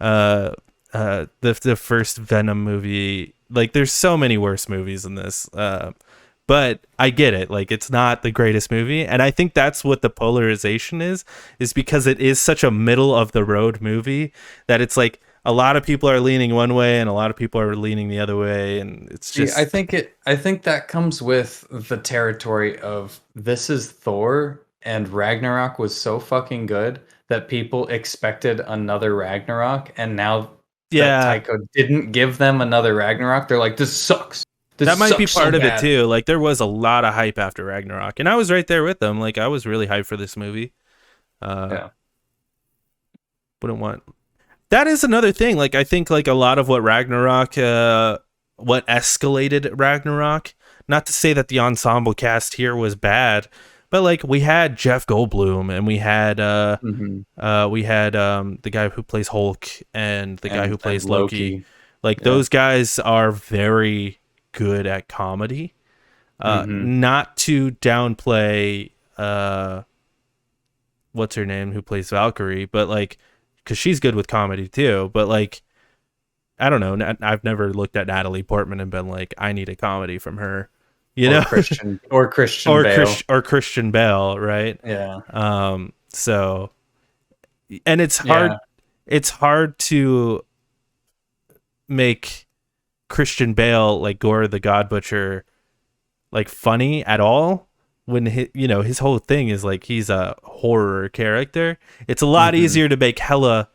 the first Venom movie. Like there's so many worse movies than this. But I get it. Like it's not the greatest movie, and I think that's what the polarization is because it is such a middle of the road movie that it's like a lot of people are leaning one way and a lot of people are leaning the other way, and it's See, just I think that comes with the territory of this is Thor and Ragnarok was so fucking good that people expected another Ragnarok, and now that yeah. Taiko didn't give them another Ragnarok, they're like, this sucks. This That might be sucks so part of it bad. too. Like there was a lot of hype after Ragnarok, and I was right there with them. Like I was really hyped for this movie. Uh, Yeah. wouldn't want that is another thing. Like I think like a lot of what Ragnarok, what escalated Ragnarok. Not to say that the ensemble cast here was bad, but like we had Jeff Goldblum and Hmm. we had the guy who plays Hulk and the guy who And plays Loki. Loki. Like Yeah. those guys are very good at comedy. Hmm. Not to downplay what's her name who plays Valkyrie, but like because she's good with comedy too. But like I don't know, I've never looked at Natalie Portman and been like, I need a comedy from her, you know, Or Christian Bale. Or Christian Bale, right? Yeah. So and Yeah. it's hard to make Christian Bale like Gore the God Butcher like funny at all when his whole thing is like he's a horror character. It's a lot Hmm. easier to make Hella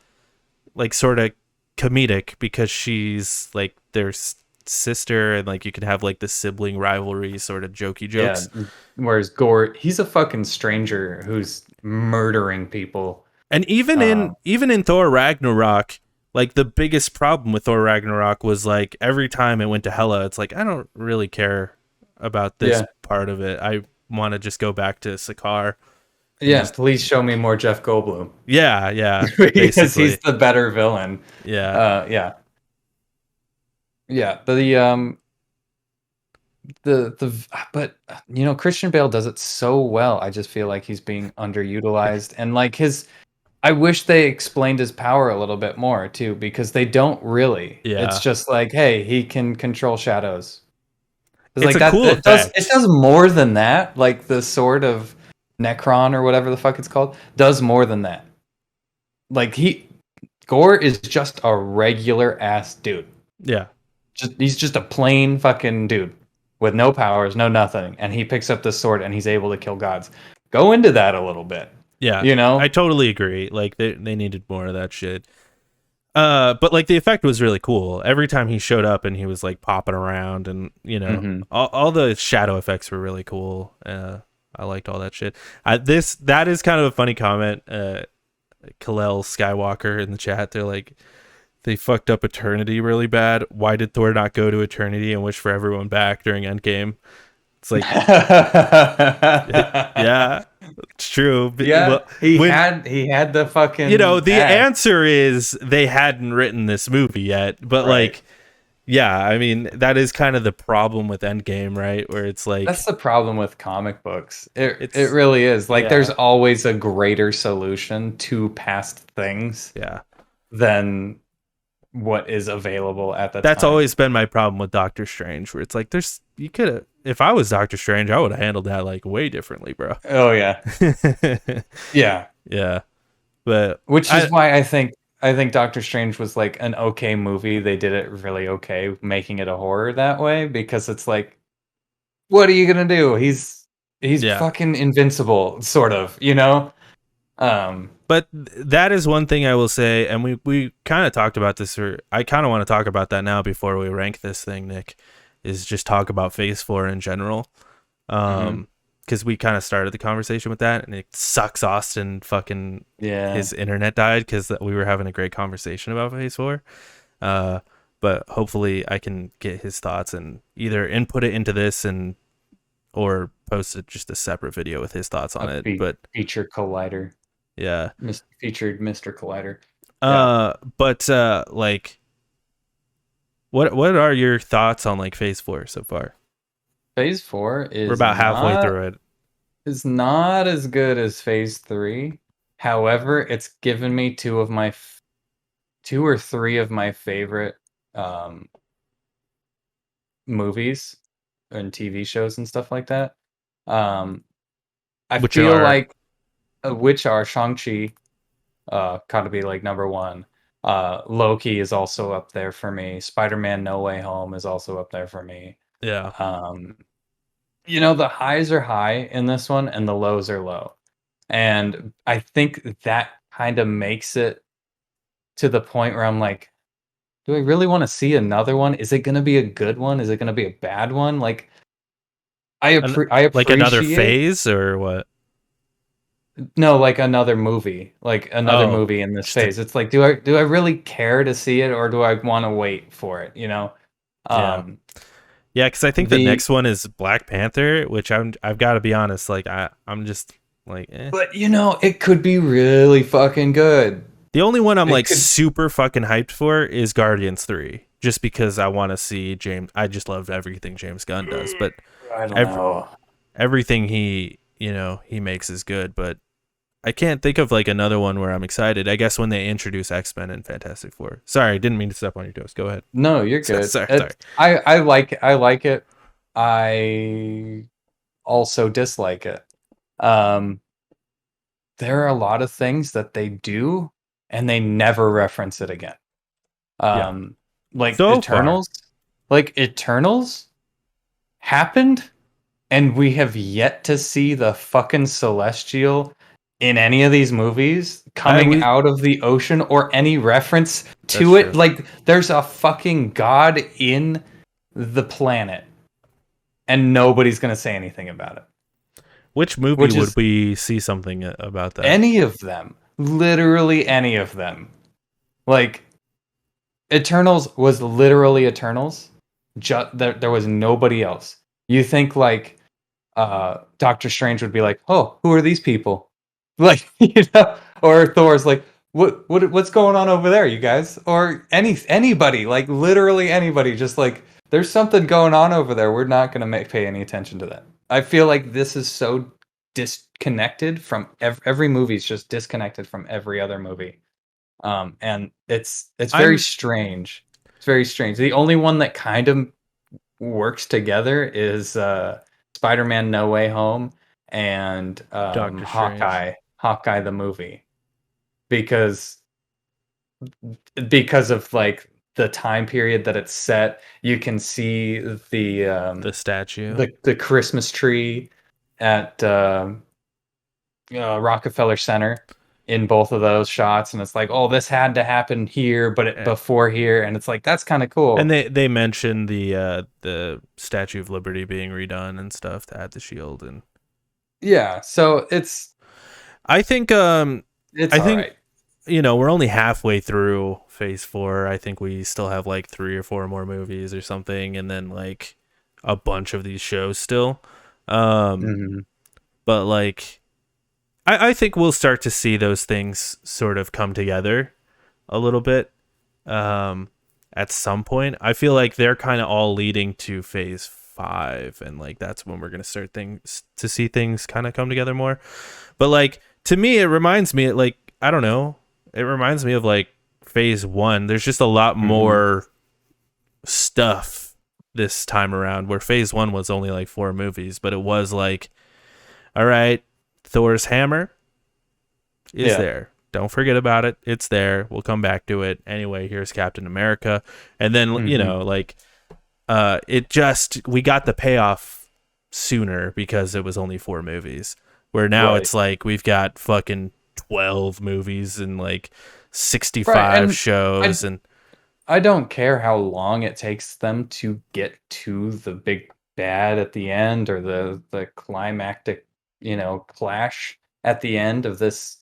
like sort of comedic because she's like there's sister, and like you can have like the sibling rivalry sort of jokey Yeah. jokes. Whereas Gore, he's a fucking stranger who's murdering people. And even in Thor Ragnarok, like the biggest problem with Thor Ragnarok was like every time it went to Hela, it's like I don't really care about this Yeah. part of it. I want to just go back to Sakaar. Yeah, please show me more Jeff Goldblum. Yeah, Because basically. he's the better villain. Yeah. Yeah. Yeah. But Christian Bale does it so well. I just feel like he's being underutilized, and like I wish they explained his power a little bit more too, because they don't really. It's Yeah. just like, hey, he can control shadows. It's It's like a cool that it effect. does more than that. Like the sword of Necron or whatever the fuck it's called does more than that. Like Gore is just a regular ass dude. Yeah. He's just a plain fucking dude with no powers, no nothing, and he picks up this sword and he's able to kill gods. Go into that a little bit. Yeah. You know? I totally agree. Like they needed more of that shit. But like the effect was really cool. Every time he showed up and he was like popping around, and all the shadow effects were really cool. I liked all that shit. That is kind of a funny comment. Kalel Skywalker in the chat, they're like, they fucked up Eternity really bad. Why did Thor not go to Eternity and wish for everyone back during Endgame? It's like, yeah, it's true. But, Yeah, well, he had the fucking. The act. answer is they hadn't written this movie yet. But Right. like, yeah, I mean, that is kind of the problem with Endgame, right? Where it's like, That's the problem with comic books. It It's- really is. Like, yeah. there's always a greater solution to past things yeah, than what is available at the time. that's always been my problem with Doctor Strange, where it's like, you could have, if I was Doctor Strange, I would have handled that like way differently, bro. Oh yeah, yeah. Yeah, but Which is why I think Doctor Strange was like an okay movie. They did it really okay, making it a horror that way, because it's like, what are you gonna do? He's Yeah. fucking invincible, sort of, But that is one thing I will say, and we kind of talked about this, or I kind of want to talk about that now before we rank this thing, Nick, is just talk about Phase 4 in general. Because we kind of started the conversation with that, and it sucks Austin fucking his internet died because we were having a great conversation about Phase 4. But hopefully I can get his thoughts and either input it into this or post it just a separate video with his thoughts on it. But feature collider. Yeah. Featured Mr. Collider. But like what are your thoughts on like Phase 4 so far? Phase 4 is We're about halfway through it. It's not as good as Phase 3. However, it's given me two or three of my favorite movies and TV shows and stuff like that. Which are Shang-Chi, gotta be like number one. Loki is also up there for me. Spider-Man No Way Home is also up there for me. Yeah. The highs are high in this one and the lows are low. And I think that kind of makes it to the point where I'm like, do I really want to see another one? Is it going to be a good one? Is it going to be a bad one? Like, I appreciate like another phase or what? No, like another movie, movie in this phase. It's like, do I really care to see it, or do I want to wait for it? Yeah, because I think the next one is Black Panther, which I've got to be honest, like I'm just like, eh. But it could be really fucking good. The only one I'm super fucking hyped for is Guardians 3, just because I want to see James. I just love everything James Gunn does, but I don't know. Everything he makes is good, but I can't think of like another one where I'm excited. I guess when they introduce X-Men and Fantastic Four. Sorry, didn't mean to step on your toes. Go ahead. No, you're good. Sorry. I like it. I also dislike it. There are a lot of things that they do and they never reference it again. Like so Eternals. Like Eternals happened, and we have yet to see the fucking Celestial in any of these movies coming out of the ocean or any reference to it. True. Like, there's a fucking god in the planet, and nobody's going to say anything about it. Which movie Which would is we see something about that? any of them. Literally any of them. Like, Eternals was literally Eternals. There was nobody else. You think, like, Doctor Strange would be like, "Oh, who are these people?" Like, or Thor's like, what's going on over there, you guys?" Or anybody, like literally anybody, just like, there's something going on over there. We're not gonna pay any attention to that. I feel like this is so disconnected from every movie's just disconnected from every other movie. And it's very I'm strange. It's very strange. The only one that kind of works together is Spider-Man No Way Home and Doctor Strange. Hawkeye the movie, because of like the time period that it's set. You can see The statue. the Christmas tree at Rockefeller Center in both of those shots, and it's like, oh, this had to happen here, but before here, and it's like, that's kind of And cool. they mentioned the Statue of Liberty being redone and stuff to add the shield. And Yeah, so I think it's I all think right. we're only halfway through phase 4. I think we still have like 3 or 4 more movies or something, and then like a bunch of these shows still. Mhm. But like I think we'll start to see those things sort of come together a little bit at some point. I feel like they're kind of all leading to phase 5, and like that's when we're going to start things to see things kind of come together more. But like to me it reminds me, like, I don't know, it reminds me of like phase 1. There's just a lot Mhm. more stuff this time around, where phase 1 was only like 4 movies, but it was like, all right, Thor's hammer is Yeah. there. Don't forget about it. It's there. We'll come back to it. Anyway, here's Captain America. And then, Mhm. like, it just, we got the payoff sooner because it was only 4 movies. Where now Right. it's like we've got fucking 12 movies and like Right. 65 And I shows. And I don't care how long it takes them to get to the big bad at the end, or the climactic, clash at the end of this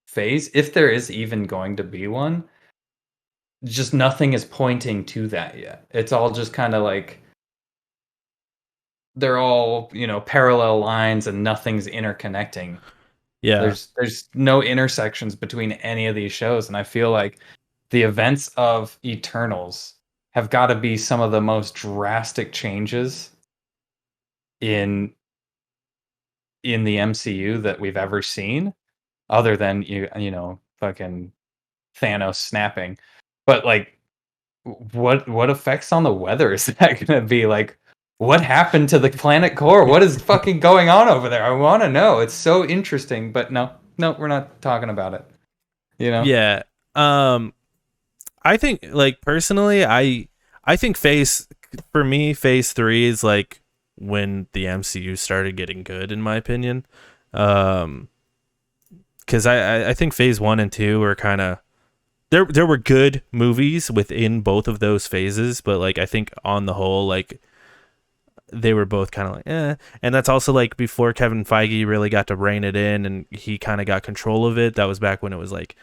phase. If there is even going to be one, just nothing is pointing to that yet. It's all just kind of like they're all, parallel lines, and nothing's interconnecting. yeah, There's no intersections between any of these shows, and I feel like the events of Eternals have got to be some of the most drastic changes in the MCU that we've ever seen, other than fucking Thanos snapping. But like, what effects on the weather is that going to be? Like, what happened to the planet core? What is fucking going on over there? I want to know. It's so interesting, but no, no, we're not talking about it. You know? yeah. Um, I think, like, personally, I think for me, phase 3 is like when the MCU started getting good, in my opinion. Um, because I think phase 1 and 2 were kind of, there were good movies within both of those phases, but like I think on the whole, like they were both kind of like, and that's also like before Kevin Feige really got to rein it in, and he kind of got control of it. That was back when it was like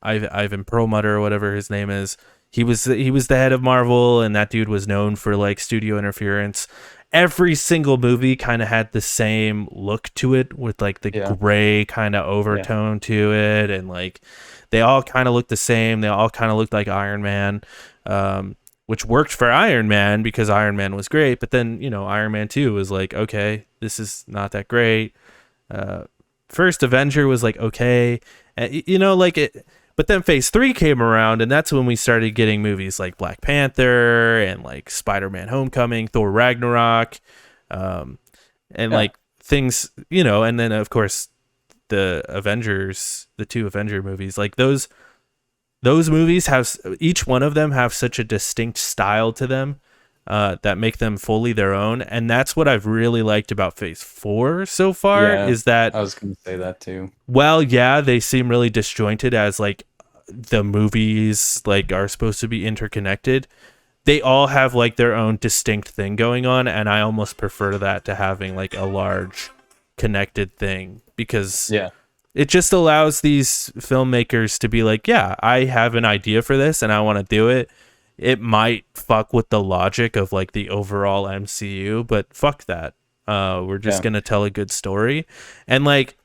Ivan Perlmutter or whatever his name is. He was the head of Marvel, and that dude was known for like studio interference. Every single movie kind of had the same look to it, with like the Yeah. gray kind of Yeah. overtone to it, and like they all kind of looked the same. They all kind of looked like Iron Man. Which worked for Iron Man because Iron Man was great. But then, Iron Man 2 was like, okay, this is not that great. First Avenger was like, okay. Like it. But then phase 3 came around, and that's when we started getting movies like Black Panther and like Spider-Man Homecoming, Thor Ragnarok, and Yeah. like things, and then of course the Avengers, the 2 Avenger movies, like those movies have, each one of them have such a distinct style to them that make them fully their own. And that's what I've really liked about phase 4 so far, Yeah. is that, I was going to say that too. well, yeah, they seem really disjointed as like the movies like are supposed to be interconnected. they all have like their own distinct thing going on, and I almost prefer that to having like a large connected thing, because Yeah. it just allows these filmmakers to be like, yeah, I have an idea for this and I want to do it. It might fuck with the logic of like the overall MCU, but fuck that. We're just Yeah. gonna tell a good story. And like,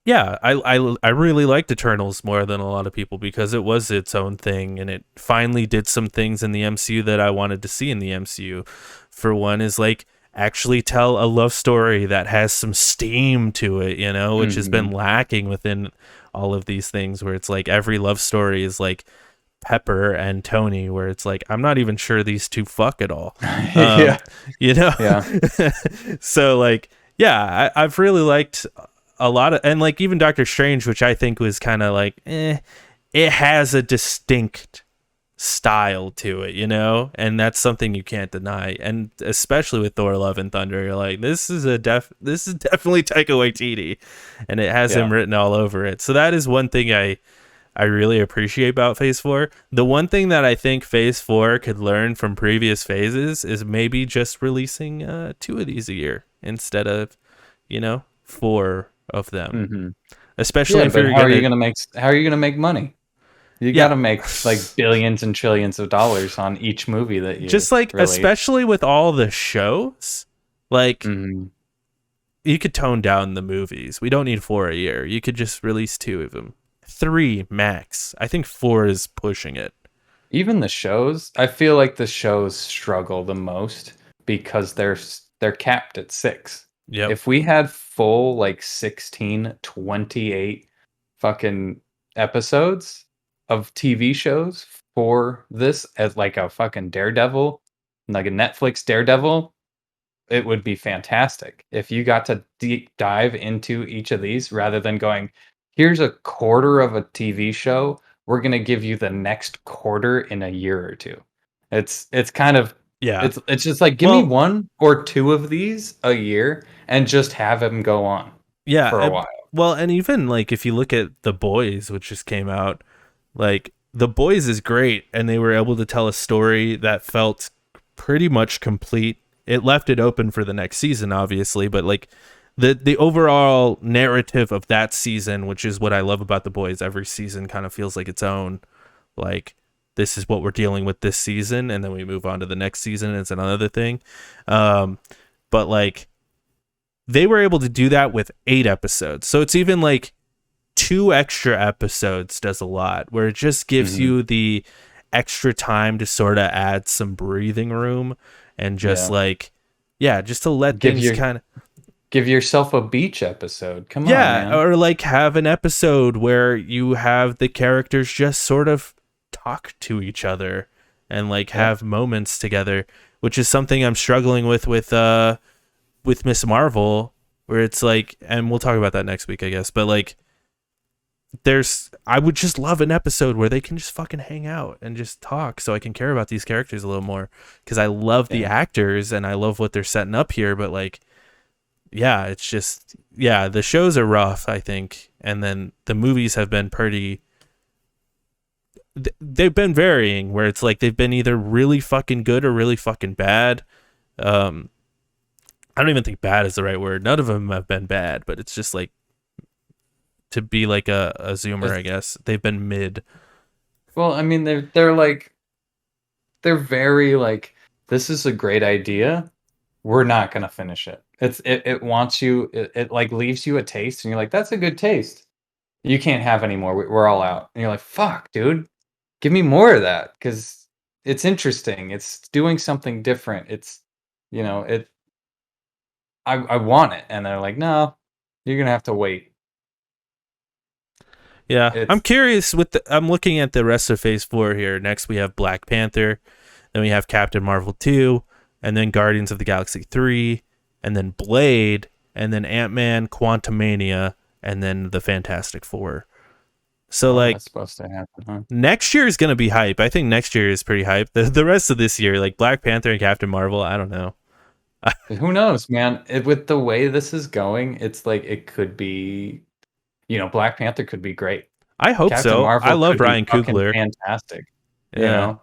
yeah, I really liked Eternals more than a lot of people, because it was its own thing, and it finally did some things in the MCU that I wanted to see in the MCU. For one, is like actually tell a love story that has some steam to it, you know, which has been lacking within all of these things, where it's like every love story is like Pepper and Tony, where it's like I'm not even sure these two fuck at all. Yeah. You know? Yeah. So like, yeah, I've really liked a lot of, and like even Doctor Strange, which I think was kind of like, it has a distinct style to it, you know, and that's something you can't deny. And especially with Thor: Love and Thunder, you're like, this is definitely Taika Waititi, and it has him written all over it. So that is one thing I really appreciate about Phase 4. The one thing that I think Phase 4 could learn from previous phases is maybe just releasing 2 of these a year instead of, you know, 4 of them. Especially if but you're how are you gonna, gonna make money? You yeah, gotta make like billions and trillions of dollars on each movie that you just like, release. especially with all the shows, like Mm-hmm. you could tone down the movies. We don't need 4 a year. You could just release 2 of them, 3 max. I think 4 is pushing it. Even the shows, I feel like the shows struggle the most because they're capped at 6. Yep. If we had full like 16, 28 fucking episodes of TV shows for this, as like a fucking Daredevil, like a Netflix Daredevil, it would be fantastic if you got to deep dive into each of these rather than going, here's a quarter of a TV show. We're going to give you the next quarter in a year or two. It's kind of, Yeah. it's just like, give me Well, 1 or 2 of these a year and just have them go on yeah. for a while. Well, and even like if you look at The Boys, which just came out, like The Boys is great, and they were able to tell a story that felt pretty much complete. It left it open for the next season, obviously, but like the overall narrative of that season, which is what I love about The Boys, every season kind of feels like its own. Like, this is what we're dealing with this season, and then we move on to the next season, and it's another thing. But like, they were able to do that with 8 episodes. So it's even like 2 extra episodes does a lot, where it just gives you the extra time to sort of add some breathing room, and just like, yeah, just to let things kind of give yourself a beach episode. Come on, yeah, man. or like have an episode where you have the characters just sort of talk to each other and like have moments together, which is something I'm struggling with Miss Marvel, where it's like, and we'll talk about that next week, I guess, but like I would just love an episode where they can just fucking hang out and just talk, so I can care about these characters a little more, because I love the actors and I love what they're setting up here, but like, yeah, it's just, yeah, the shows are rough, I think, and then the movies have been they've been varying, where it's like they've been either really fucking good or really fucking bad. I don't even think bad is the right word. None of them have been bad, but it's just like, to be like a zoomer, I guess they've been mid. Well, I mean, they're like, they're very like, this is a great idea. We're not gonna finish it. It wants you. It like leaves you a taste, and you're like, that's a good taste. You can't have any more. We're all out. And you're like, fuck, dude, give me more of that, because it's interesting. It's doing something different. It's, you know, it. I want it, and they're like, no, you're gonna have to wait. Yeah, I'm It's curious I'm looking at the rest of Phase 4 here. Next we have Black Panther, then we have Captain Marvel 2, and then Guardians of the Galaxy 3, and then Blade, and then Ant-Man, Quantumania, and then the Fantastic Four. So like, that's supposed to happen, huh? next year is going to be hype. I think next year is pretty hype. The rest of this year, like Black Panther and Captain Marvel, I don't know. Who knows, man? With the way this is going, it's like it could be, Black Panther could be great. I hope Captain so. I Marvel love could be Ryan fucking Coogler. fantastic. Yeah,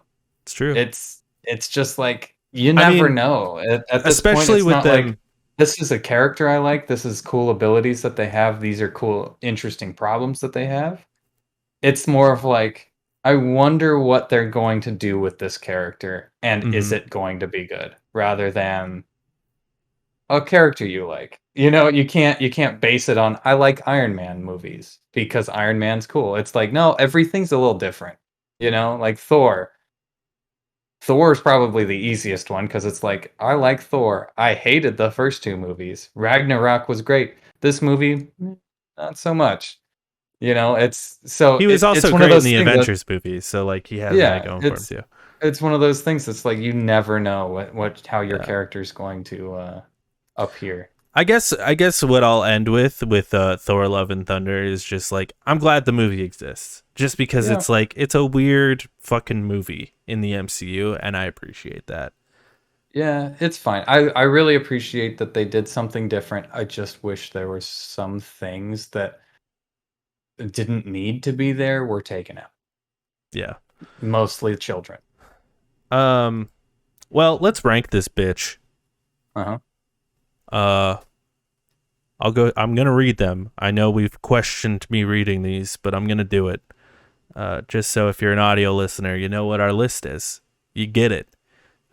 it's true. It's it's just like you I never mean, know. At this point, especially it's with not like them. this is a character I like. This is cool abilities that they have. These are cool, interesting problems that they have. It's more of like I wonder what they're going to do with this character, and is Mhm. it going to be good, rather than a character you like. You know, you can't base it on I like Iron Man movies because Iron Man's cool. It's like, no, everything's a little different. You know, like Thor. Thor is probably the easiest one because it's like, I like Thor. I hated the first two movies. Ragnarok was great. This movie, not so much. You know, it's so He was it's also one of great in those the things that Avengers movies, so like he has that yeah, going for him too. it's one of those things that's like you never know what how your Yeah. character's going to appear. I guess what I'll end with Thor Love and Thunder is just like I'm glad the movie exists. Just because Yeah. it's like it's a weird fucking movie in the MCU and I appreciate that. Yeah, it's fine. I really appreciate that they did something different. I just wish there were some things that didn't need to be there were taken out. Yeah. Mostly children. Um well, let's rank this bitch. Uh-huh. Uh I'm going to read them. I know we've questioned me reading these, but I'm going to do it. Just so if you're an audio listener, you know what our list is. You get it.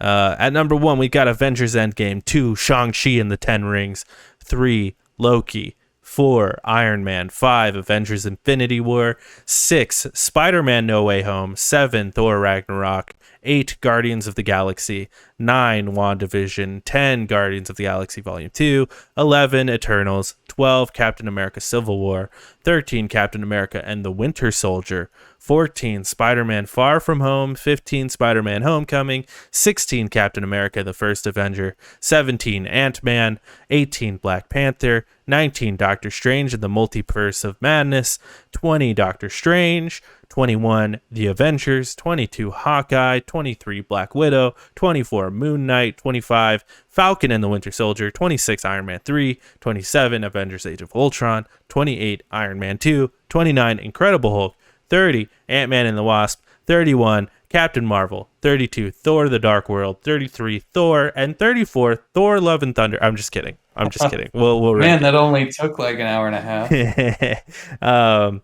At number 1, we got Avengers Endgame. 2, Shang-Chi and the Ten Rings. 3, Loki. 4, Iron Man. 5, Avengers Infinity War. 6, Spider-Man No Way Home. 7, Thor Ragnarok. 8, Guardians of the Galaxy. 9, WandaVision. 10, Guardians of the Galaxy Volume 2. 11, Eternals. 12, Captain America Civil War. 13, Captain America and the Winter Soldier. 14, Spider-Man Far From Home. 15, Spider-Man Homecoming. 16, Captain America the First Avenger. 17, Ant-Man. 18, Black Panther. 19, Doctor Strange and the Multiverse of Madness. 20, Doctor Strange. 21, The Avengers. 22, Hawkeye. 23, Black Widow. 24, Moon Knight. 25, Falcon and the Winter Soldier. 26, Iron Man 3. 27, Avengers Age of Ultron. 28, Iron Man 2. 29, Incredible Hulk. 30, Ant-Man and the Wasp. 31, Captain Marvel. 32, Thor the Dark World. 33, Thor. And 34, Thor Love and Thunder. I'm just kidding. I'm just kidding. We'll rank Man, that only took like an hour and a half. it.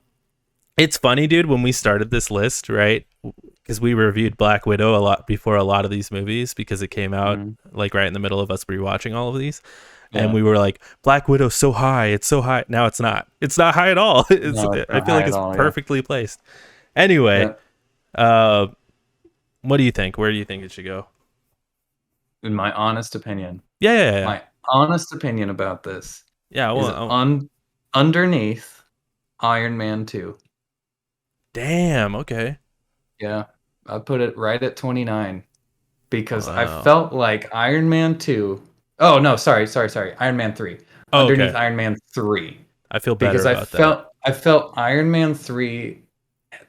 It's funny, dude, when we started this list, right? Because we reviewed Black Widow a lot before a lot of these movies because it came out like right in the middle of us rewatching all of these. And Yeah. we were like, Black Widow's so high. It's so high. Now it's not. It's not high at all. No, it's I not feel high like at it's all, yeah. perfectly placed. Anyway, Yeah. what do you think? Where do you think it should go? In my honest opinion, Yeah. my honest opinion about this Yeah. is underneath Iron Man 2. Damn. Okay. Yeah. I put it right at 29 because I Wow. felt like Iron Man 2. Oh, no, sorry. Iron Man 3. Oh, Underneath okay. Iron Man 3. I feel better Because about that. I felt Iron Man 3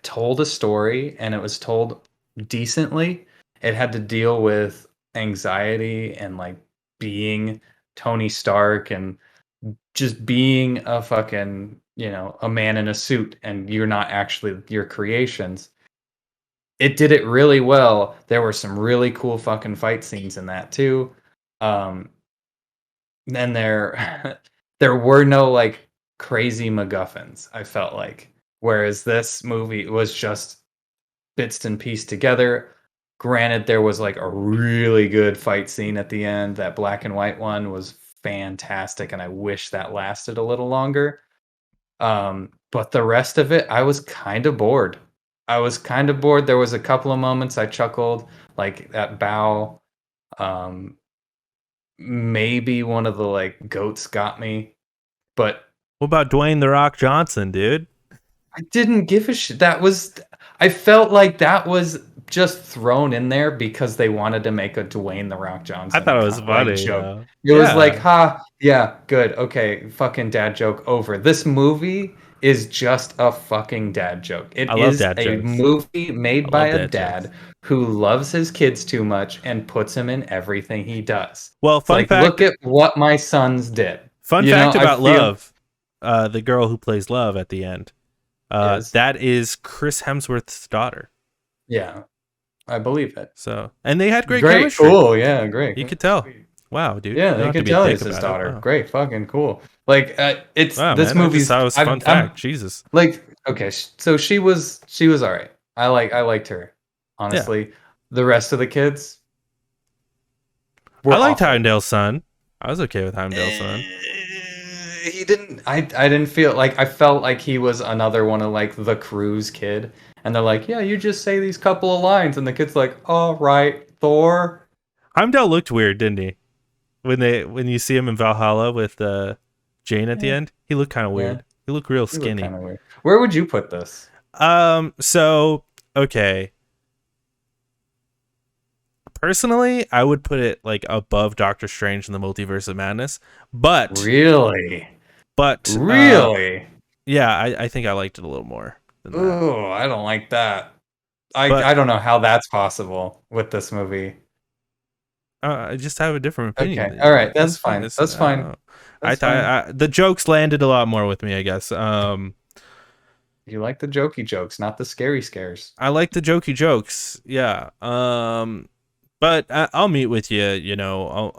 told a story and it was told decently. It had to deal with anxiety and like being Tony Stark and just being a fucking, a man in a suit and you're not actually your creations. It did it really well. There were some really cool fucking fight scenes in that too. Um then there there were no like crazy MacGuffins, I felt like. Whereas this movie was just bits and pieced together. Granted, there was like a really good fight scene at the end. That black and white one was fantastic, and I wish that lasted a little longer. But the rest of it, I was kind of bored. I was kind of bored. There was a couple of moments I chuckled, like that bow. Um, Maybe one of the like goats got me, but What about Dwayne the Rock Johnson, dude? I didn't give a shit. I felt like that was just thrown in there because they wanted to make a Dwayne the Rock I Johnson thought it was like funny. joke. Though. It was like, Yeah. ha, yeah, good, okay, fucking dad joke over. This movie is just a fucking dad joke. I It love is dad a jokes. movie made I by love a dad jokes. dad who loves his kids too much and puts him in everything he does. Well, It's like, look at what my sons did. fun You know, fact I about feel Love, the girl who plays Love at the end, is that is Chris Hemsworth's daughter. yeah. I believe it. So, and they had great Great, chemistry. cool, yeah, great. You could tell. Wow, dude. Yeah, You don't they have to could be tell a he's dick his about it. daughter. Wow. Great, fucking cool. Like, it's Wow, this man. I just movie's. thought it was a fun fact. Jesus. Like, okay, so she was all right. I liked her. Yeah. Honestly, the rest of the kids were I liked awful. Heimdall's son. I was okay with Heimdall's son. He didn't. I didn't feel like I felt like he was another one of like the crew's kid, and they're like, yeah, you just say these couple of lines, and the kid's like, all right, Thor. Heimdall looked weird, didn't he? When you see him in Valhalla with Jane at the end, he looked kind of weird. Yeah. He looked real He looked skinny. kind of weird. Where would you put this? So okay. Personally, I would put it like above Doctor Strange in the Multiverse of Madness, but Really? yeah, I think I liked it a little more than that. Oh, I don't like that. But- I don't know how that's possible with this movie. I just have a different opinion. Okay, all right, that's fine. That's fine. I thought the jokes landed a lot more with me, I guess. You like the jokey jokes, not the scary scares. I like the jokey jokes, yeah. But I'll meet with you. You know,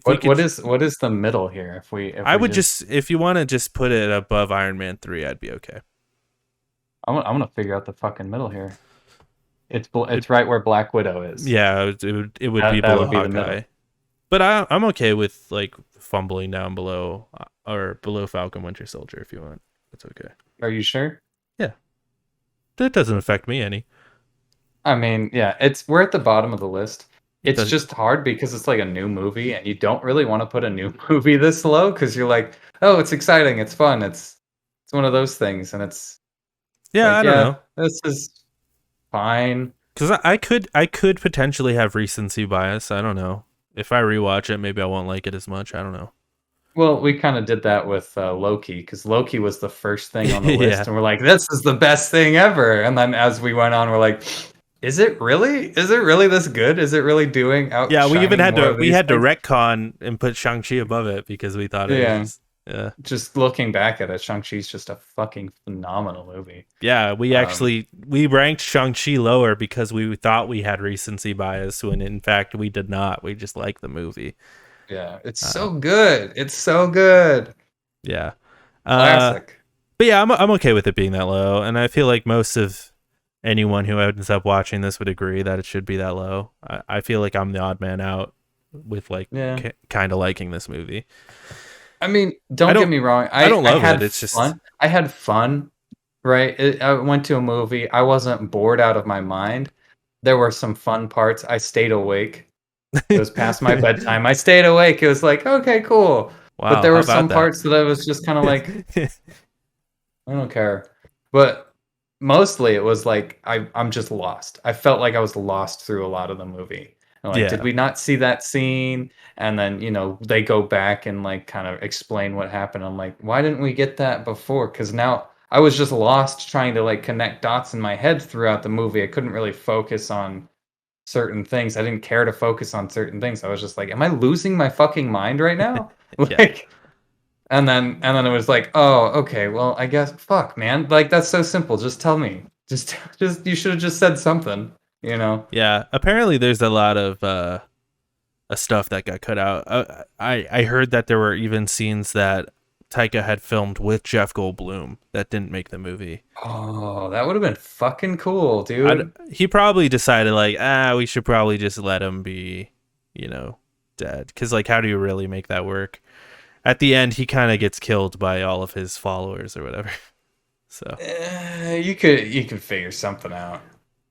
What is the middle here? I would just if you want to just put it above Iron Man 3, I'd be okay. I'm gonna figure out the fucking middle here. It's right where Black Widow is. Yeah, it would be below Hawkeye. But I'm okay with like fumbling down below or below Falcon Winter Soldier if you want. That's okay. Are you sure? Yeah, that doesn't affect me any. I mean, yeah, we're at the bottom of the list. It's just hard because it's like a new movie, and you don't really want to put a new movie this low because you're like, oh, it's exciting, it's fun, it's one of those things, and it's yeah, I don't know. This is fine because I could potentially have recency bias. I don't know. If I rewatch it, maybe I won't like it as much. I don't know. Well, we kind of did that with Loki because Loki was the first thing on the list, Yeah. and we're like, this is the best thing ever. And then as we went on, we're like, is it really? Is it really this good? Is it really doing out? Yeah, we even had to retcon and put Shang-Chi above it because we thought it was. Yeah. Just looking back at it, Shang-Chi's just a fucking phenomenal movie. Yeah, we ranked Shang-Chi lower because we thought we had recency bias when in fact we did not. We just liked the movie. Yeah, it's so good. It's so good. Yeah. Classic. But yeah, I'm okay with it being that low, and I feel like most of anyone who ends up watching this would agree that it should be that low. I feel like I'm the odd man out with like kind of liking this movie. I mean, don't get me wrong. I don't love it. It's just fun. I had fun, right? I went to a movie. I wasn't bored out of my mind. There were some fun parts. I stayed awake. It was past my bedtime. I stayed awake. It was like, okay, cool. Wow, but there were some parts that I was just kind of like, I don't care. But mostly it was like, I'm just lost. I felt like I was lost through a lot of the movie. And like, did we not see that scene? And then, you know, they go back and like kind of explain what happened. I'm like, why didn't we get that before? Because now I was just lost trying to like connect dots in my head throughout the movie. I couldn't really focus on certain things. I didn't care to focus on certain things. I was just like, am I losing my fucking mind right now? Like, and then it was like, oh, okay, well, I guess, fuck, man. Like, that's so simple. Just tell me. Just you should have just said something, you know? Yeah, apparently there's a lot of stuff that got cut out. I heard that there were even scenes that Taika had filmed with Jeff Goldblum that didn't make the movie. Oh, that would have been fucking cool, dude. He probably decided like, we should probably just let him be, you know, dead. Because like, how do you really make that work? At the end, he kind of gets killed by all of his followers or whatever. So you could figure something out.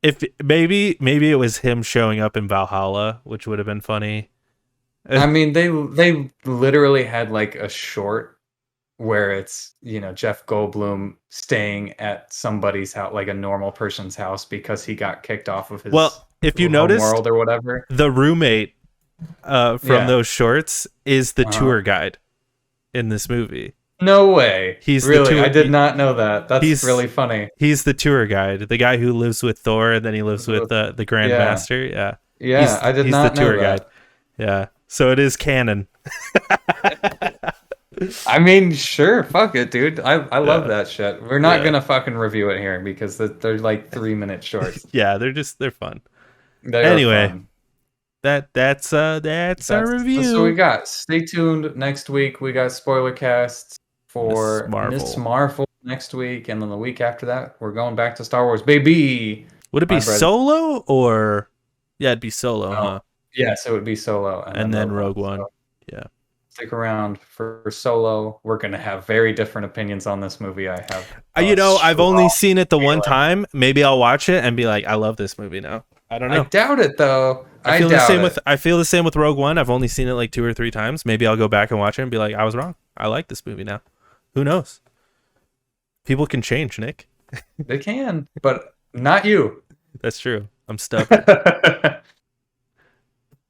If maybe it was him showing up in Valhalla, which would have been funny. I mean, they literally had like a short where it's, you know, Jeff Goldblum staying at somebody's house, like a normal person's house, because he got kicked off of his if you noticed, world or whatever. The roommate from those shorts is the tour guide in this movie. No way. He's really. I did not know that. That's really funny. He's the tour guide, the guy who lives with Thor, and then he lives with the Grand Master. Yeah. Yeah, I did not know that. Guide. Yeah. So it is canon. I mean, sure, fuck it, dude. I love Yeah. that shit. We're not Yeah. gonna fucking review it here because they're like 3 minute shorts. Yeah, they're fun. They are Anyway, fun. that's our That's what we review. got. Stay tuned next week. We got spoiler casts Miss for Miss Marvel. Marvel next week, and then the week after that, we're going back to Star Wars, baby. Would it be My brother. solo or yeah, it'd be solo, Oh, huh? yes, it would be Solo and And then then Rogue One. Rogue One. So Yeah. stick around for Solo. We're gonna have very different opinions on this movie. I have I've only strong seen it the one feeling. time. Maybe I'll watch it and be like, I love this movie now. I don't I know. doubt it though. I I feel the doubt same it. with Rogue One. I've only seen it like 2 or 3 times. Maybe I'll go back and watch it and be like, I was wrong. I like this movie now. Who knows? People can change, Nick. They can, but not you. That's true. I'm stubborn.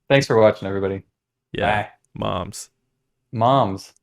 Thanks for watching, everybody. Yeah. Bye. Moms. Moms.